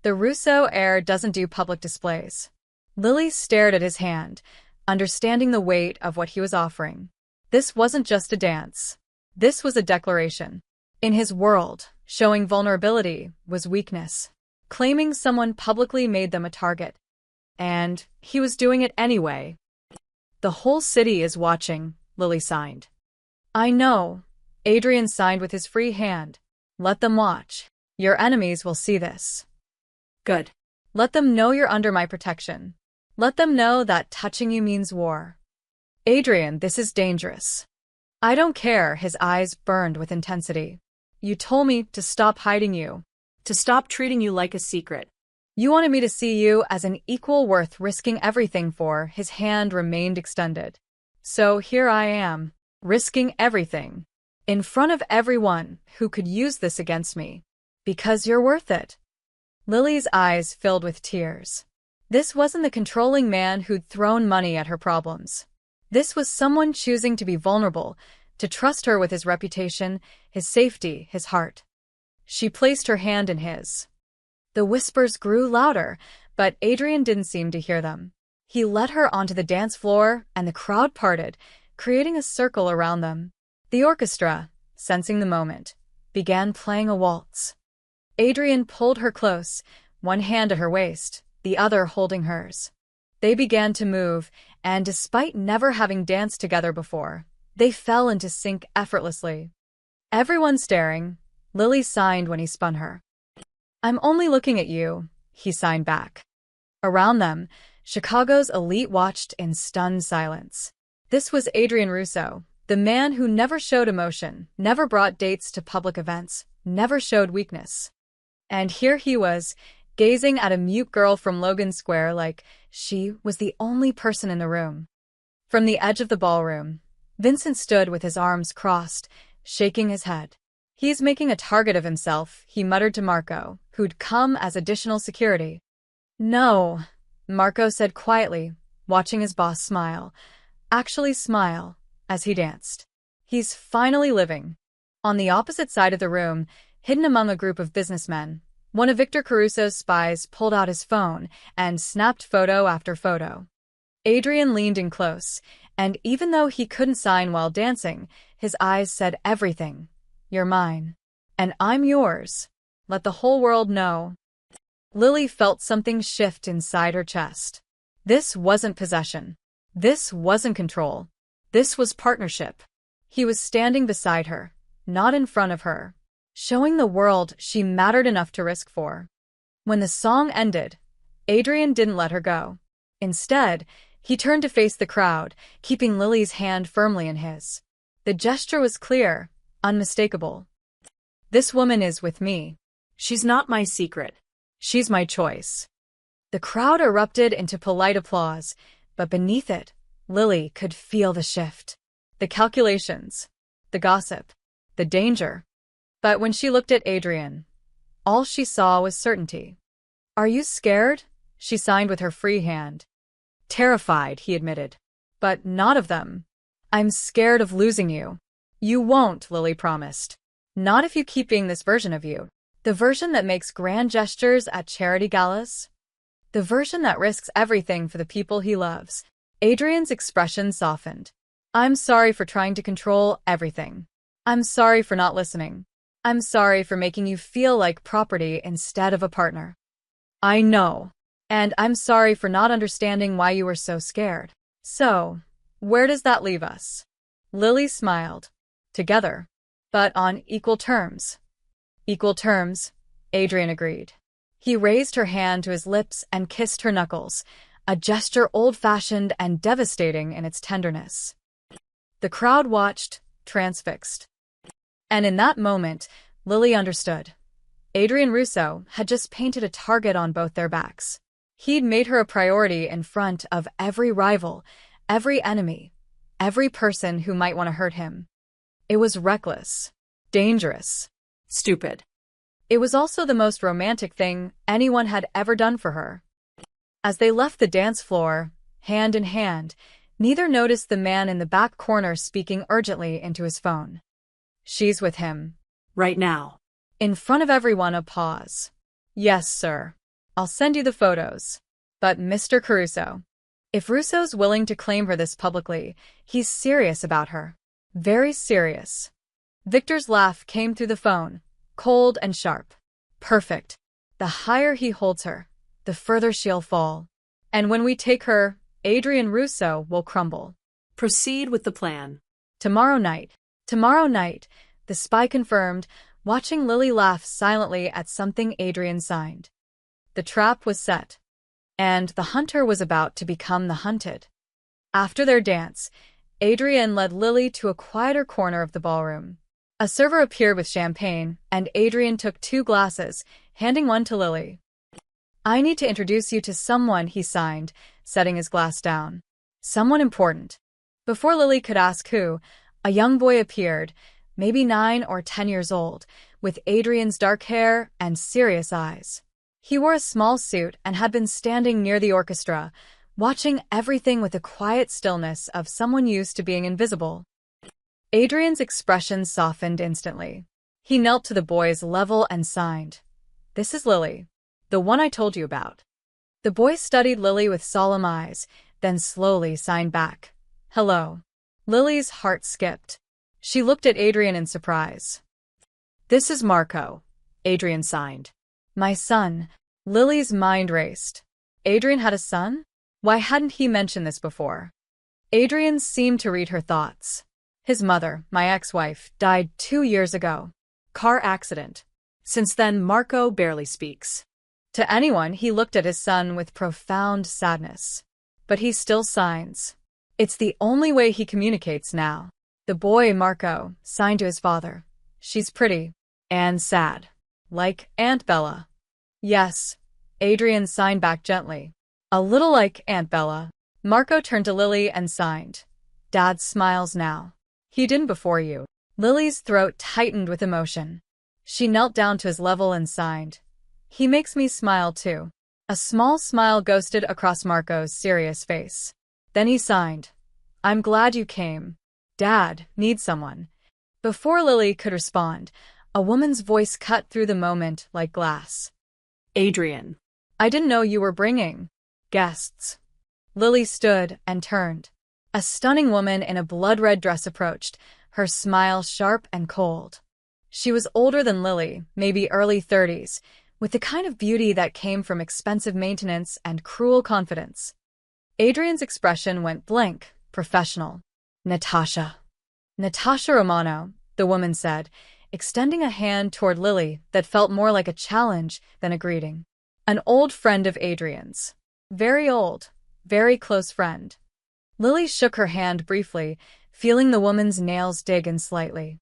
The Russo heir doesn't do public displays. Lily stared at his hand, understanding the weight of what he was offering. This wasn't just a dance. This was a declaration. In his world, showing vulnerability was weakness. Claiming someone publicly made them a target. And he was doing it anyway. "The whole city is watching," Lily signed. "I know." Adrian signed with his free hand. "Let them watch. Your enemies will see this." Good. "Let them know you're under my protection. Let them know that touching you means war." "Adrian, this is dangerous." "I don't care." His eyes burned with intensity. "You told me to stop hiding you. To stop treating you like a secret. You wanted me to see you as an equal worth risking everything for." His hand remained extended. "So here I am, risking everything. In front of everyone who could use this against me. Because you're worth it." Lily's eyes filled with tears. This wasn't the controlling man who'd thrown money at her problems. This was someone choosing to be vulnerable, to trust her with his reputation, his safety, his heart. She placed her hand in his. The whispers grew louder, but Adrian didn't seem to hear them. He led her onto the dance floor, and the crowd parted, creating a circle around them. The orchestra, sensing the moment, began playing a waltz. Adrian pulled her close, one hand at her waist, the other holding hers. They began to move, and despite never having danced together before, they fell into sync effortlessly. Everyone staring, Lily signed when he spun her. "I'm only looking at you," he signed back. Around them, Chicago's elite watched in stunned silence. This was Adrian Russo, the man who never showed emotion, never brought dates to public events, never showed weakness. And here he was, gazing at a mute girl from Logan Square like she was the only person in the room. From the edge of the ballroom, Vincent stood with his arms crossed, shaking his head. "He's making a target of himself," he muttered to Marco, who'd come as additional security. "No," Marco said quietly, watching his boss smile. Actually smile, as he danced. "He's finally living." On the opposite side of the room, hidden among a group of businessmen, one of Victor Caruso's spies pulled out his phone and snapped photo after photo. Adrian leaned in close, and even though he couldn't sign while dancing, his eyes said everything. "You're mine. And I'm yours. Let the whole world know." Lily felt something shift inside her chest. This wasn't possession. This wasn't control. This was partnership. He was standing beside her, not in front of her, showing the world she mattered enough to risk for. When the song ended, Adrian didn't let her go. Instead, he turned to face the crowd, keeping Lily's hand firmly in his. The gesture was clear, unmistakable. "This woman is with me. She's not my secret. She's my choice." The crowd erupted into polite applause, but beneath it, Lily could feel the shift. The calculations, the gossip, the danger. But when she looked at Adrian, all she saw was certainty. "Are you scared?" she signed with her free hand. "Terrified," he admitted. "But not of them. I'm scared of losing you." "You won't," Lily promised. "Not if you keep being this version of you. The version that makes grand gestures at charity galas." The version that risks everything for the people he loves. Adrian's expression softened. I'm sorry for trying to control everything. I'm sorry for not listening. I'm sorry for making you feel like property instead of a partner. I know. And I'm sorry for not understanding why you were so scared. So, where does that leave us? Lily smiled. Together. But on equal terms. Equal terms, Adrian agreed. He raised her hand to his lips and kissed her knuckles, a gesture old-fashioned and devastating in its tenderness. The crowd watched, transfixed. And in that moment, Lily understood. Adrian Russo had just painted a target on both their backs. He'd made her a priority in front of every rival, every enemy, every person who might want to hurt him. It was reckless, dangerous, Stupid. It was also the most romantic thing anyone had ever done for her. As they left the dance floor, hand in hand, neither noticed the man in the back corner speaking urgently into his phone. She's with him. Right now. In front of everyone, a pause. Yes, sir. I'll send you the photos. But Mr. Caruso. If Russo's willing to claim her this publicly, he's serious about her. Very serious. Victor's laugh came through the phone, cold and sharp. Perfect. The higher he holds her, the further she'll fall. And when we take her, Adrian Russo will crumble. Proceed with the plan. Tomorrow night, the spy confirmed, watching Lily laugh silently at something Adrian signed. The trap was set. And the hunter was about to become the hunted. After their dance, Adrian led Lily to a quieter corner of the ballroom. A server appeared with champagne, and Adrian took 2 glasses, handing one to Lily. I need to introduce you to someone, he signed, setting his glass down. Someone important. Before Lily could ask who, a young boy appeared, maybe 9 or 10 years old, with Adrian's dark hair and serious eyes. He wore a small suit and had been standing near the orchestra, watching everything with the quiet stillness of someone used to being invisible. Adrian's expression softened instantly. He knelt to the boy's level and signed. This is Lily, the one I told you about. The boy studied Lily with solemn eyes, then slowly signed back. Hello. Lily's heart skipped. She looked at Adrian in surprise. This is Marco, Adrian signed. My son. Lily's mind raced. Adrian had a son? Why hadn't he mentioned this before? Adrian seemed to read her thoughts. His mother, my ex-wife, died 2 years ago. Car accident. Since then, Marco barely speaks. To anyone, he looked at his son with profound sadness. But he still signs. It's the only way he communicates now. The boy, Marco, signed to his father. She's pretty. And sad. Like Aunt Bella. Yes. Adrian signed back gently. A little like Aunt Bella. Marco turned to Lily and signed. Dad smiles now. He didn't before you. Lily's throat tightened with emotion. She knelt down to his level and signed. He makes me smile too. A small smile ghosted across Marco's serious face. Then he signed. I'm glad you came. Dad needs someone. Before Lily could respond, a woman's voice cut through the moment like glass. Adrian. I didn't know you were bringing guests. Lily stood and turned. A stunning woman in a blood-red dress approached, her smile sharp and cold. She was older than Lily, maybe early 30s, with the kind of beauty that came from expensive maintenance and cruel confidence. Adrian's expression went blank, professional. Natasha. Natasha Romano, the woman said, extending a hand toward Lily that felt more like a challenge than a greeting. An old friend of Adrian's. Very old, very close friend. Lily shook her hand briefly, feeling the woman's nails dig in slightly.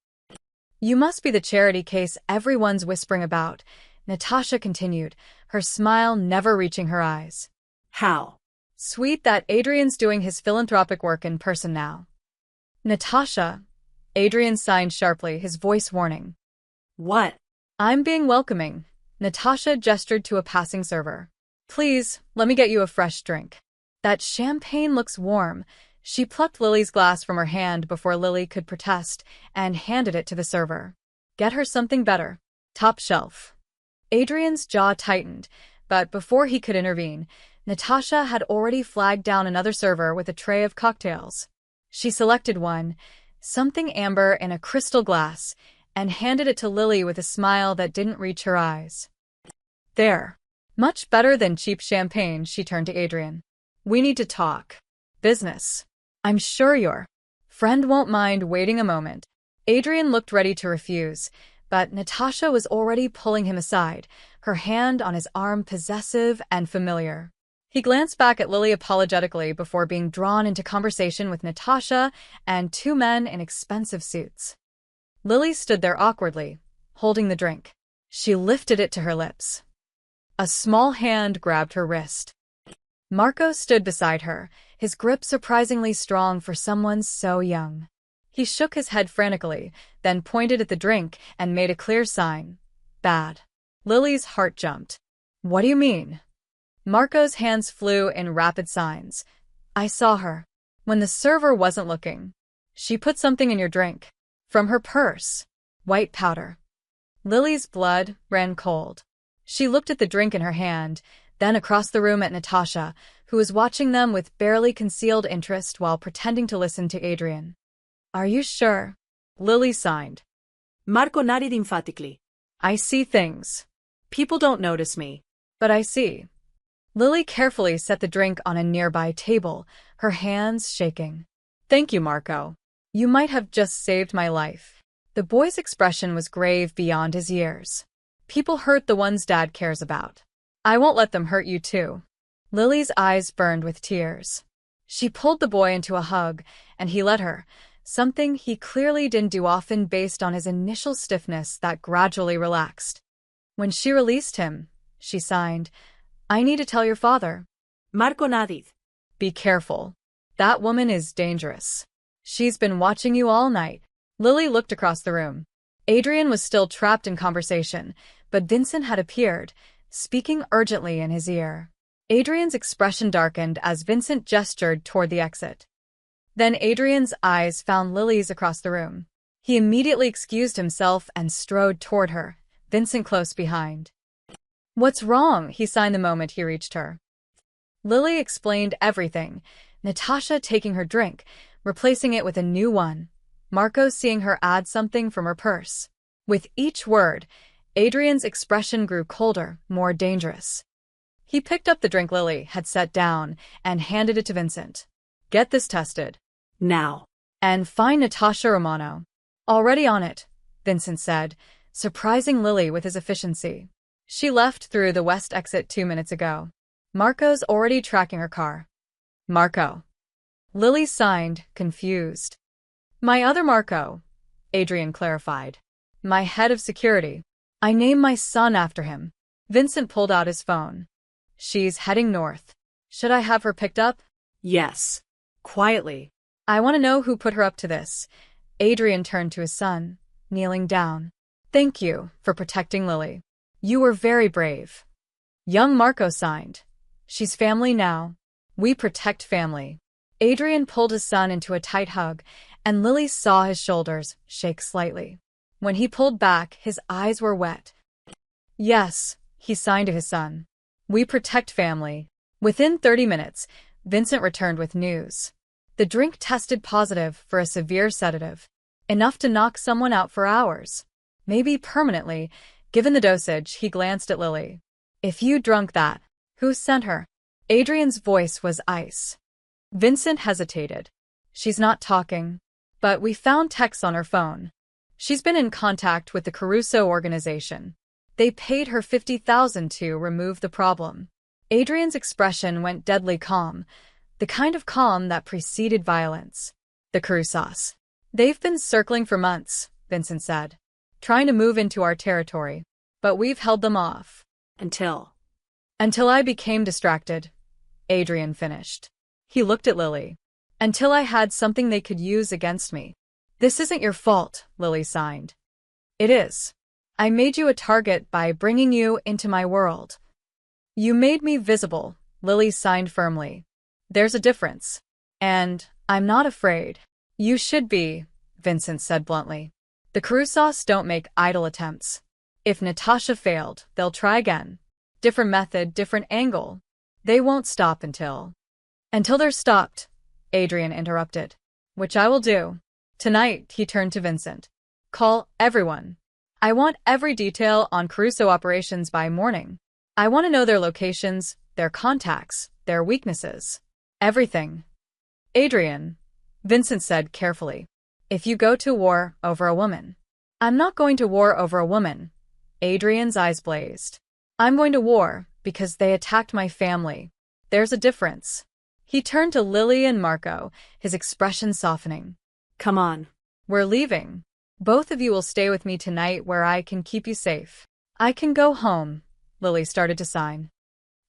You must be the charity case everyone's whispering about, Natasha continued, her smile never reaching her eyes. How? Sweet that Adrian's doing his philanthropic work in person now. Natasha. Adrian signed sharply, his voice warning. What? I'm being welcoming. Natasha gestured to a passing server. Please, let me get you a fresh drink. That champagne looks warm. She plucked Lily's glass from her hand before Lily could protest and handed it to the server. Get her something better. Top shelf. Adrian's jaw tightened, But before he could intervene, Natasha had already flagged down another server with a tray of cocktails. She selected one, something amber in a crystal glass, and handed it to Lily with a smile that didn't reach her eyes. There. Much better than cheap champagne, she turned to Adrian. We need to talk. Business. I'm sure your friend won't mind waiting a moment. Adrian looked ready to refuse, but Natasha was already pulling him aside, her hand on his arm possessive and familiar. He glanced back at Lily apologetically before being drawn into conversation with Natasha and two men in expensive suits. Lily stood there awkwardly, holding the drink. She lifted it to her lips. A small hand grabbed her wrist. Marco stood beside her, his grip surprisingly strong for someone so young. He shook his head frantically, then pointed at the drink and made a clear sign. Bad. Lily's heart jumped. What do you mean? Marco's hands flew in rapid signs. I saw her. When the server wasn't looking. She put something in your drink. From her purse. White powder. Lily's blood ran cold. She looked at the drink in her hand, then across the room at Natasha, who was watching them with barely concealed interest while pretending to listen to Adrian. Are you sure? Lily signed. Marco nodded emphatically. I see things. People don't notice me. But I see. Lily carefully set the drink on a nearby table, her hands shaking. Thank you, Marco. You might have just saved my life. The boy's expression was grave beyond his years. People hurt the ones Dad cares about. I won't let them hurt you too. Lily's eyes burned with tears. She pulled the boy into a hug, and he let her, something he clearly didn't do often based on his initial stiffness that gradually relaxed. When she released him, she signed, I need to tell your father. Marco nodded. Be careful. That woman is dangerous. She's been watching you all night. Lily looked across the room. Adrian was still trapped in conversation, but Vincent had appeared, speaking urgently in his ear. Adrian's expression darkened as Vincent gestured toward the exit. Then Adrian's eyes found Lily's across the room. He immediately excused himself and strode toward her, Vincent close behind. What's wrong? He signed the moment he reached her. Lily explained everything, Natasha taking her drink, replacing it with a new one, Marco seeing her add something from her purse. With each word, Adrian's expression grew colder, more dangerous. He picked up the drink Lily had set down and handed it to Vincent. Get this tested. Now. And find Natasha Romano. Already on it, Vincent said, surprising Lily with his efficiency. She left through the west exit 2 minutes ago. Marco's already tracking her car. Marco. Lily signed, confused. My other Marco, Adrian clarified. My head of security. I named my son after him. Vincent pulled out his phone. She's heading north. Should I have her picked up? Yes. Quietly. I want to know who put her up to this. Adrian turned to his son, kneeling down. Thank you for protecting Lily. You were very brave. Young Marco signed. She's family now. We protect family. Adrian pulled his son into a tight hug, and Lily saw his shoulders shake slightly. When he pulled back, his eyes were wet. Yes, he signed to his son. We protect family. Within 30 minutes, Vincent returned with news. The drink tested positive for a severe sedative. Enough to knock someone out for hours. Maybe permanently. Given the dosage, he glanced at Lily. If you drunk that, who sent her? Adrian's voice was ice. Vincent hesitated. She's not talking. But we found texts on her phone. She's been in contact with the Caruso organization. They paid her $50,000 to remove the problem. Adrian's expression went deadly calm, the kind of calm that preceded violence. The Carusos. They've been circling for months, Vincent said, trying to move into our territory. But we've held them off. Until I became distracted, Adrian finished. He looked at Lily. Until I had something they could use against me. This isn't your fault, Lily signed. It is. I made you a target by bringing you into my world. You made me visible, Lily signed firmly. There's a difference. And I'm not afraid. You should be, Vincent said bluntly. The Carusos don't make idle attempts. If Natasha failed, they'll try again. Different method, different angle. They won't stop until they're stopped, Adrian interrupted. Which I will do. Tonight, he turned to Vincent. Call everyone. I want every detail on Caruso operations by morning. I want to know their locations, their contacts, their weaknesses. Everything. Adrian, Vincent said carefully. If you go to war over a woman. I'm not going to war over a woman. Adrian's eyes blazed. I'm going to war because they attacked my family. There's a difference. He turned to Lily and Marco, his expression softening. Come on. We're leaving. Both of you will stay with me tonight where I can keep you safe. I can go home. Lily started to sign.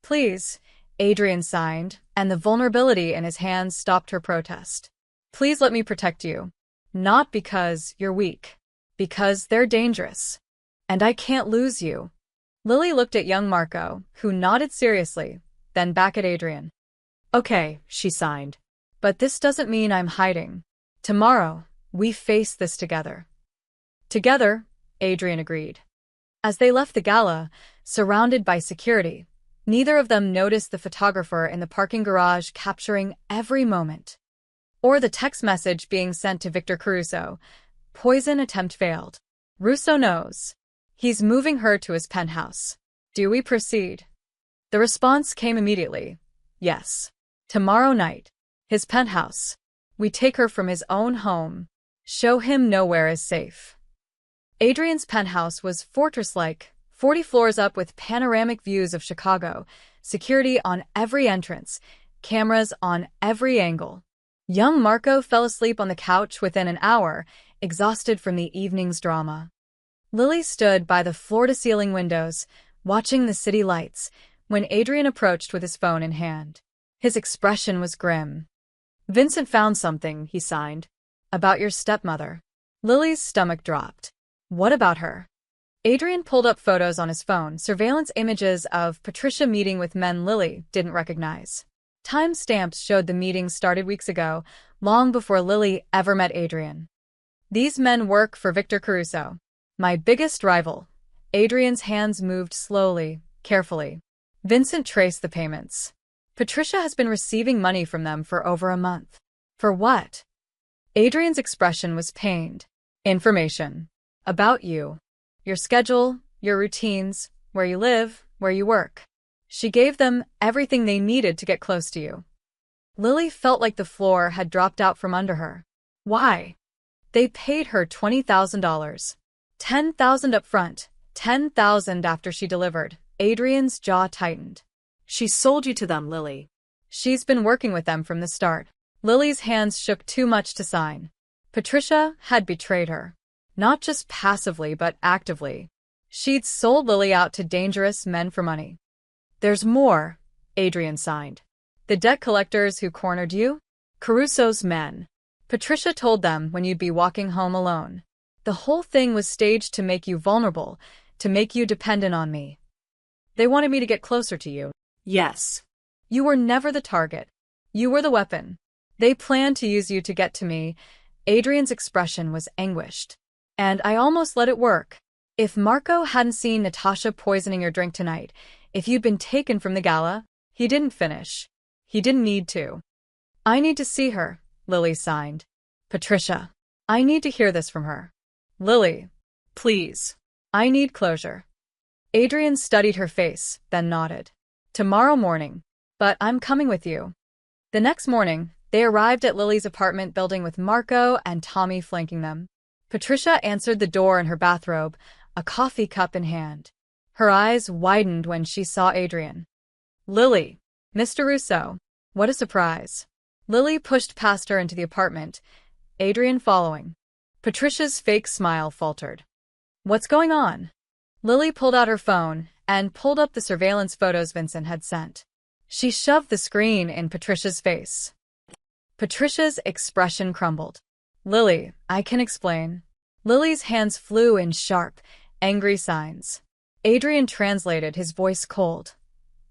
Please, Adrian signed, and the vulnerability in his hands stopped her protest. Please let me protect you. Not because you're weak. Because they're dangerous. And I can't lose you. Lily looked at young Marco, who nodded seriously, then back at Adrian. Okay, she signed. But this doesn't mean I'm hiding. Tomorrow, we face this together. Together, Adrian agreed. As they left the gala, surrounded by security, neither of them noticed the photographer in the parking garage capturing every moment. Or the text message being sent to Victor Caruso. Poison attempt failed. Russo knows. He's moving her to his penthouse. Do we proceed? The response came immediately. Yes. Tomorrow night. His penthouse. We take her from his own home. Show him nowhere is safe. Adrian's penthouse was fortress-like, 40 floors up with panoramic views of Chicago, security on every entrance, cameras on every angle. Young Marco fell asleep on the couch within an hour, exhausted from the evening's drama. Lily stood by the floor-to-ceiling windows, watching the city lights, when Adrian approached with his phone in hand. His expression was grim. Vincent found something, he signed. About your stepmother. Lily's stomach dropped. What about her? Adrian pulled up photos on his phone, surveillance images of Patricia meeting with men Lily didn't recognize. Time-stamps showed the meeting started weeks ago, long before Lily ever met Adrian. These men work for Victor Caruso. My biggest rival. Adrian's hands moved slowly, carefully. Vincent traced the payments. Patricia has been receiving money from them for over a month. For what? Adrian's expression was pained. Information. About you. Your schedule, your routines, where you live, where you work. She gave them everything they needed to get close to you. Lily felt like the floor had dropped out from under her. Why? They paid her $20,000. $10,000 up front, $10,000 after she delivered. Adrian's jaw tightened. She sold you to them, Lily. She's been working with them from the start. Lily's hands shook too much to sign. Patricia had betrayed her. Not just passively, but actively. She'd sold Lily out to dangerous men for money. There's more, Adrian signed. The debt collectors who cornered you? Caruso's men. Patricia told them when you'd be walking home alone. The whole thing was staged to make you vulnerable, to make you dependent on me. They wanted me to get closer to you. Yes. You were never the target. You were the weapon. They planned to use you to get to me. Adrian's expression was anguished. And I almost let it work. If Marco hadn't seen Natasha poisoning your drink tonight, if you'd been taken from the gala, he didn't finish. He didn't need to. I need to see her, Lily signed. Patricia. I need to hear this from her. Lily. Please. I need closure. Adrian studied her face, then nodded. Tomorrow morning. But I'm coming with you. The next morning, they arrived at Lily's apartment building with Marco and Tommy flanking them. Patricia answered the door in her bathrobe, a coffee cup in hand. Her eyes widened when she saw Adrian. Lily. Mr. Russo. What a surprise. Lily pushed past her into the apartment, Adrian following. Patricia's fake smile faltered. What's going on? Lily pulled out her phone and pulled up the surveillance photos Vincent had sent. She shoved the screen in Patricia's face. Patricia's expression crumbled. Lily, I can explain. Lily's hands flew in sharp, angry signs. Adrian translated, his voice cold.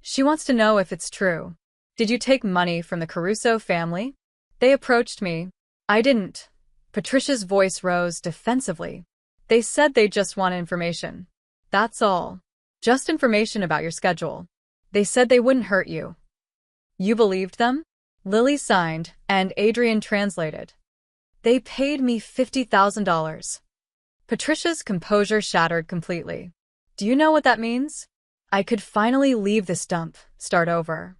She wants to know if it's true. Did you take money from the Caruso family? They approached me. I didn't. Patricia's voice rose defensively. They said they just want information. That's all. Just information about your schedule. They said they wouldn't hurt you. You believed them? Lily signed, and Adrian translated. They paid me $50,000. Patricia's composure shattered completely. Do you know what that means? I could finally leave this dump, start over.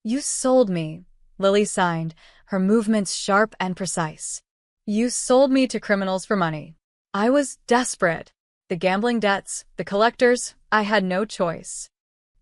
You sold me, Lily signed, her movements sharp and precise. You sold me to criminals for money. I was desperate. The gambling debts, the collectors, I had no choice.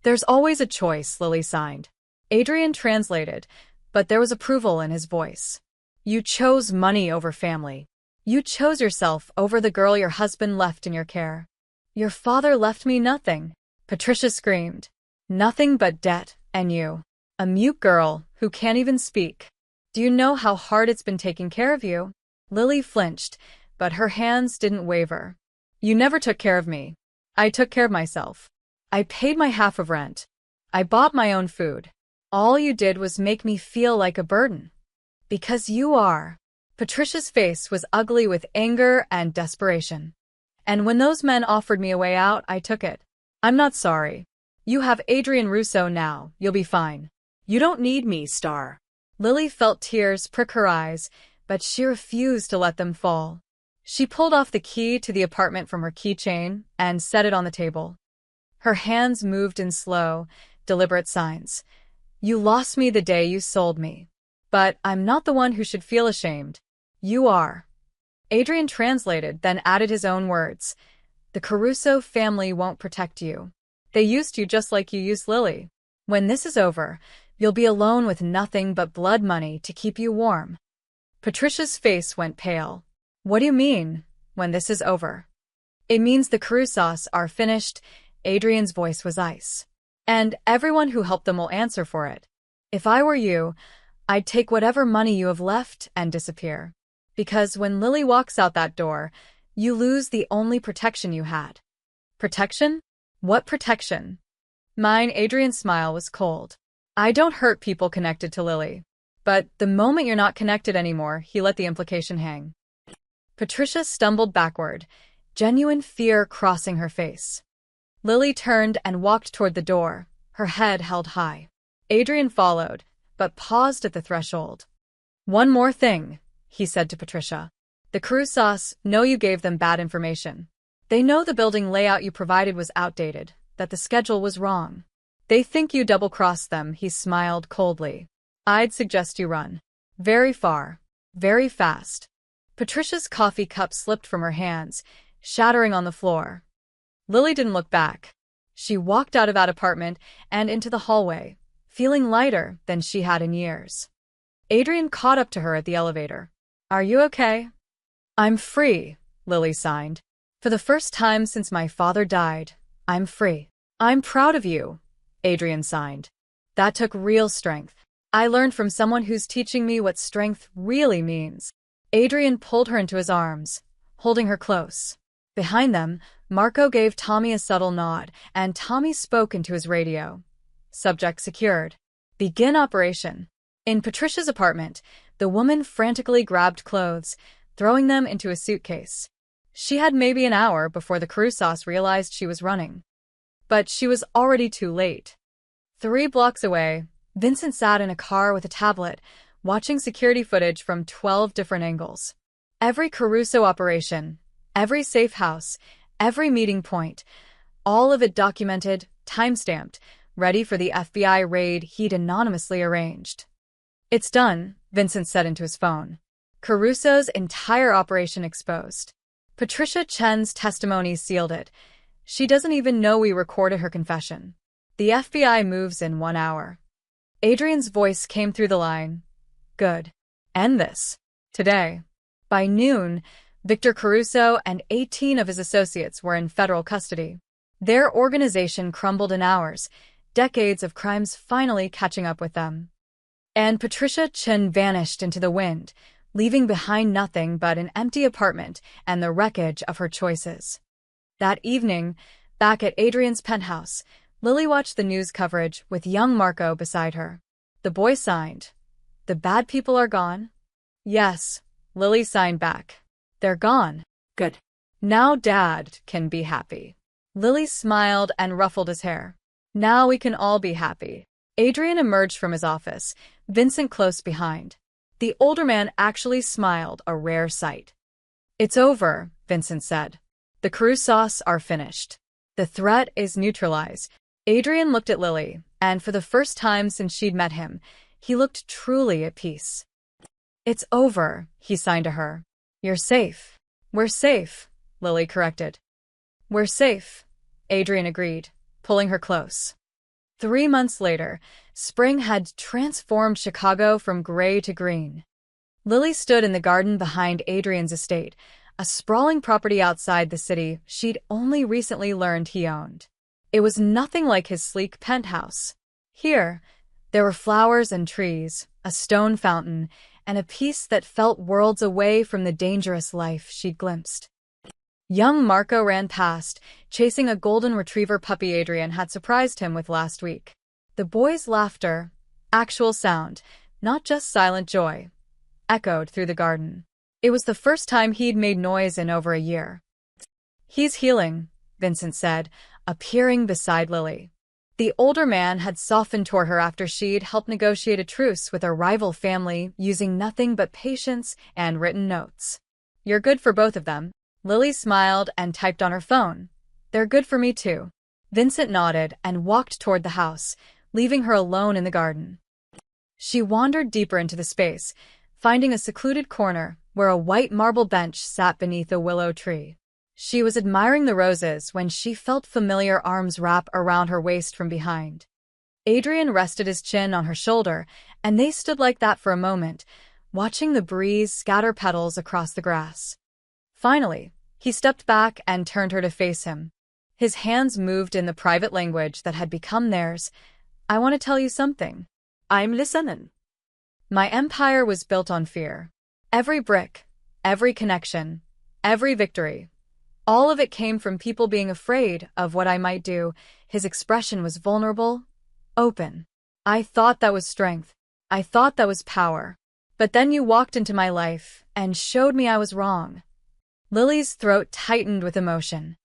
There's always a choice, Lily signed. Adrian translated, but there was approval in his voice. You chose money over family. You chose yourself over the girl your husband left in your care. Your father left me nothing, Patricia screamed. Nothing but debt, and you. A mute girl who can't even speak. Do you know how hard it's been taking care of you? Lily flinched, but her hands didn't waver. You never took care of me. I took care of myself. I paid my half of rent. I bought my own food. All you did was make me feel like a burden. Because you are. Patricia's face was ugly with anger and desperation. And when those men offered me a way out, I took it. I'm not sorry. You have Adrian Russo now. You'll be fine. You don't need me, Star. Lily felt tears prick her eyes, but she refused to let them fall. She pulled off the key to the apartment from her keychain and set it on the table. Her hands moved in slow, deliberate signs. You lost me the day you sold me. But I'm not the one who should feel ashamed. You are. Adrian translated, then added his own words. The Caruso family won't protect you. They used you just like you used Lily. When this is over, you'll be alone with nothing but blood money to keep you warm. Patricia's face went pale. What do you mean, when this is over? It means the Carusos are finished. Adrian's voice was ice. And everyone who helped them will answer for it. If I were you, I'd take whatever money you have left and disappear. Because when Lily walks out that door, you lose the only protection you had. Protection? What protection? Mine. Adrian's smile was cold. I don't hurt people connected to Lily. But the moment you're not connected anymore, he let the implication hang. Patricia stumbled backward, genuine fear crossing her face. Lily turned and walked toward the door, her head held high. Adrian followed, but paused at the threshold. One more thing, he said to Patricia. The Carusos know you gave them bad information. They know the building layout you provided was outdated, that the schedule was wrong. They think you double-crossed them, he smiled coldly. I'd suggest you run. Very far. Very fast. Patricia's coffee cup slipped from her hands, shattering on the floor. Lily didn't look back. She walked out of that apartment and into the hallway, feeling lighter than she had in years. Adrian caught up to her at the elevator. Are you okay? I'm free, Lily signed. For the first time since my father died, I'm free. I'm proud of you, Adrian signed. That took real strength. I learned from someone who's teaching me what strength really means. Adrian pulled her into his arms, holding her close. Behind them, Marco gave Tommy a subtle nod, and Tommy spoke into his radio. Subject secured. Begin operation. In Patricia's apartment, the woman frantically grabbed clothes, throwing them into a suitcase. She had maybe an hour before the Carusos realized she was running. But she was already too late. 3 blocks away, Vincent sat in a car with a tablet, watching security footage from 12 different angles. Every Caruso operation, every safe house, every meeting point, all of it documented, time-stamped, ready for the FBI raid he'd anonymously arranged. It's done, Vincent said into his phone. Caruso's entire operation exposed. Patricia Chen's testimony sealed it. She doesn't even know we recorded her confession. The FBI moves in 1 hour. Adrian's voice came through the line. Good. End this. Today. By noon, Victor Caruso and 18 of his associates were in federal custody. Their organization crumbled in hours, decades of crimes finally catching up with them. And Patricia Chen vanished into the wind, leaving behind nothing but an empty apartment and the wreckage of her choices. That evening, back at Adrian's penthouse, Lily watched the news coverage with young Marco beside her. The boy signed. The bad people are gone? Yes, Lily signed back. They're gone. Good. Now Dad can be happy. Lily smiled and ruffled his hair. Now we can all be happy. Adrian emerged from his office, Vincent close behind. The older man actually smiled, a rare sight. It's over, Vincent said. The cruces are finished. The threat is neutralized. Adrian looked at Lily, and for the first time since she'd met him, he looked truly at peace. It's over, he signed to her. You're safe. We're safe, Lily corrected. We're safe, Adrian agreed, pulling her close. 3 months later, spring had transformed Chicago from gray to green. Lily stood in the garden behind Adrian's estate, a sprawling property outside the city she'd only recently learned he owned. It was nothing like his sleek penthouse. Here, there were flowers and trees, a stone fountain, and a peace that felt worlds away from the dangerous life she'd glimpsed. Young Marco ran past, chasing a golden retriever puppy Adrian had surprised him with last week. The boy's laughter, actual sound, not just silent joy, echoed through the garden. It was the first time he'd made noise in over a year. He's healing, Vincent said, appearing beside Lily. The older man had softened toward her after she'd helped negotiate a truce with a rival family using nothing but patience and written notes. You're good for both of them. Lily smiled and typed on her phone. They're good for me too. Vincent nodded and walked toward the house, leaving her alone in the garden. She wandered deeper into the space, finding a secluded corner where a white marble bench sat beneath a willow tree. She was admiring the roses when she felt familiar arms wrap around her waist from behind. Adrian rested his chin on her shoulder, and they stood like that for a moment, watching the breeze scatter petals across the grass. Finally, he stepped back and turned her to face him. His hands moved in the private language that had become theirs. I want to tell you something. I'm listening. My empire was built on fear. Every brick, every connection, every victory. All of it came from people being afraid of what I might do. His expression was vulnerable, open. I thought that was strength. I thought that was power. But then you walked into my life and showed me I was wrong. Lily's throat tightened with emotion.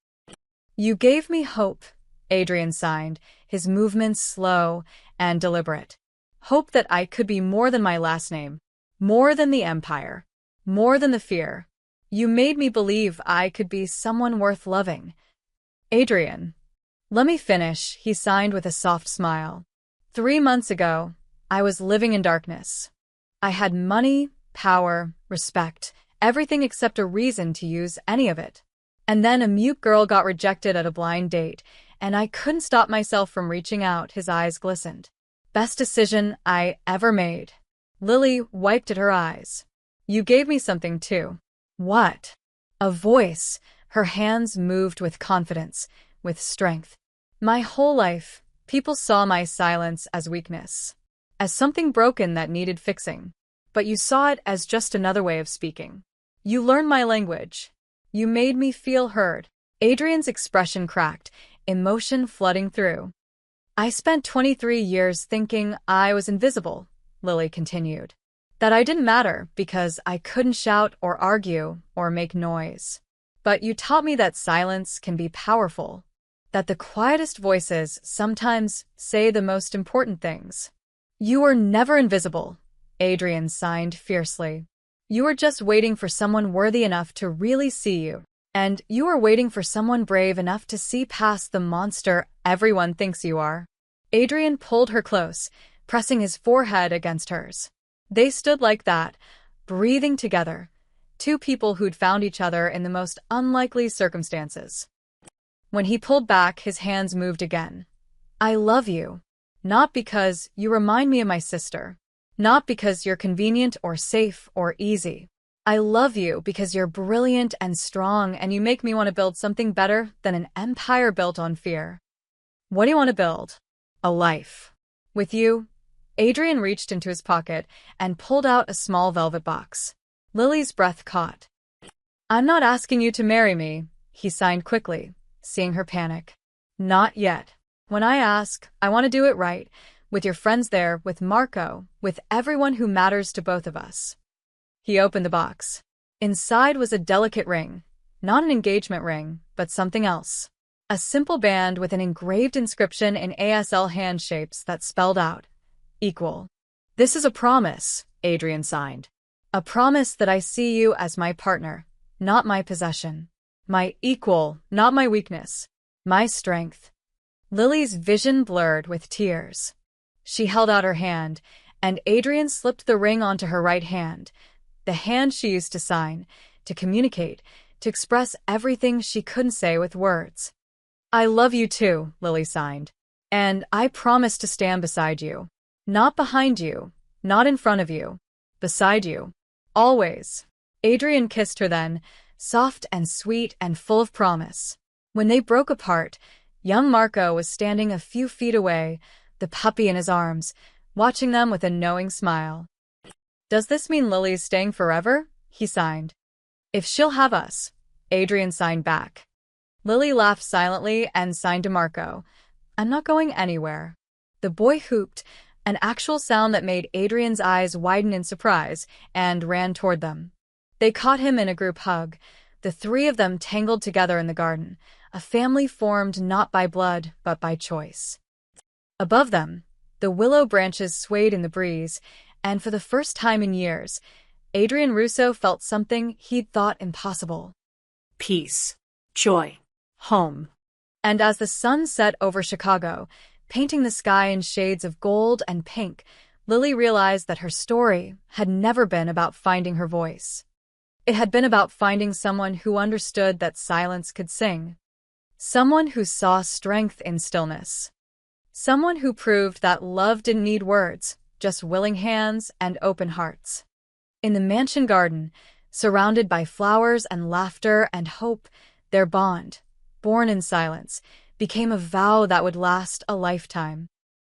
You gave me hope, Adrian signed, his movements slow and deliberate. Hope that I could be more than my last name, more than the empire, more than the fear. You made me believe I could be someone worth loving. Adrian. Let me finish, he signed with a soft smile. 3 months ago, I was living in darkness. I had money, power, respect, everything except a reason to use any of it. And then a mute girl got rejected at a blind date, and I couldn't stop myself from reaching out. His eyes glistened. Best decision I ever made. Lily wiped at her eyes. You gave me something too. What? A voice. Her hands moved with confidence, with strength. My whole life, people saw my silence as weakness, as something broken that needed fixing. But you saw it as just another way of speaking. You learned my language. You made me feel heard. Adrian's expression cracked, emotion flooding through. I spent 23 years thinking I was invisible, Lily continued. That I didn't matter because I couldn't shout or argue or make noise. But you taught me that silence can be powerful, that the quietest voices sometimes say the most important things. You were never invisible, Adrian signed fiercely. You were just waiting for someone worthy enough to really see you. And you were waiting for someone brave enough to see past the monster everyone thinks you are. Adrian pulled her close, pressing his forehead against hers. They stood like that, breathing together, two people who'd found each other in the most unlikely circumstances. When he pulled back, his hands moved again. I love you. Not because you remind me of my sister. Not because you're convenient or safe or easy. I love you because you're brilliant and strong and you make me want to build something better than an empire built on fear. What do you want to build? A life. With you? Adrian reached into his pocket and pulled out a small velvet box. Lily's breath caught. I'm not asking you to marry me, he signed quickly, seeing her panic. Not yet. When I ask, I want to do it right. With your friends there, with Marco, with everyone who matters to both of us. He opened the box. Inside was a delicate ring. Not an engagement ring, but something else. A simple band with an engraved inscription in ASL hand shapes that spelled out, equal. "This is a promise," Adrian signed. "A promise that I see you as my partner, not my possession. My equal, not my weakness. My strength." Lily's vision blurred with tears. She held out her hand, and Adrian slipped the ring onto her right hand, the hand she used to sign, to communicate, to express everything she couldn't say with words. "I love you too," Lily signed. "And I promise to stand beside you. Not behind you, not in front of you. Beside you. Always." Adrian kissed her then, soft and sweet and full of promise. When they broke apart, young Marco was standing a few feet away, the puppy in his arms, watching them with a knowing smile. "Does this mean Lily's staying forever?" he signed. "If she'll have us," Adrian signed back. Lily laughed silently and signed to Marco, "I'm not going anywhere." The boy hooped, an actual sound that made Adrian's eyes widen in surprise, and ran toward them. They caught him in a group hug, the three of them tangled together in the garden, a family formed not by blood but by choice. Above them, the willow branches swayed in the breeze, and for the first time in years, Adrian Russo felt something he'd thought impossible. Peace. Joy. Home. And as the sun set over Chicago, painting the sky in shades of gold and pink, Lily realized that her story had never been about finding her voice. It had been about finding someone who understood that silence could sing. Someone who saw strength in stillness. Someone who proved that love didn't need words, just willing hands and open hearts. In the mansion garden, surrounded by flowers and laughter and hope, their bond, born in silence, became a vow that would last a lifetime.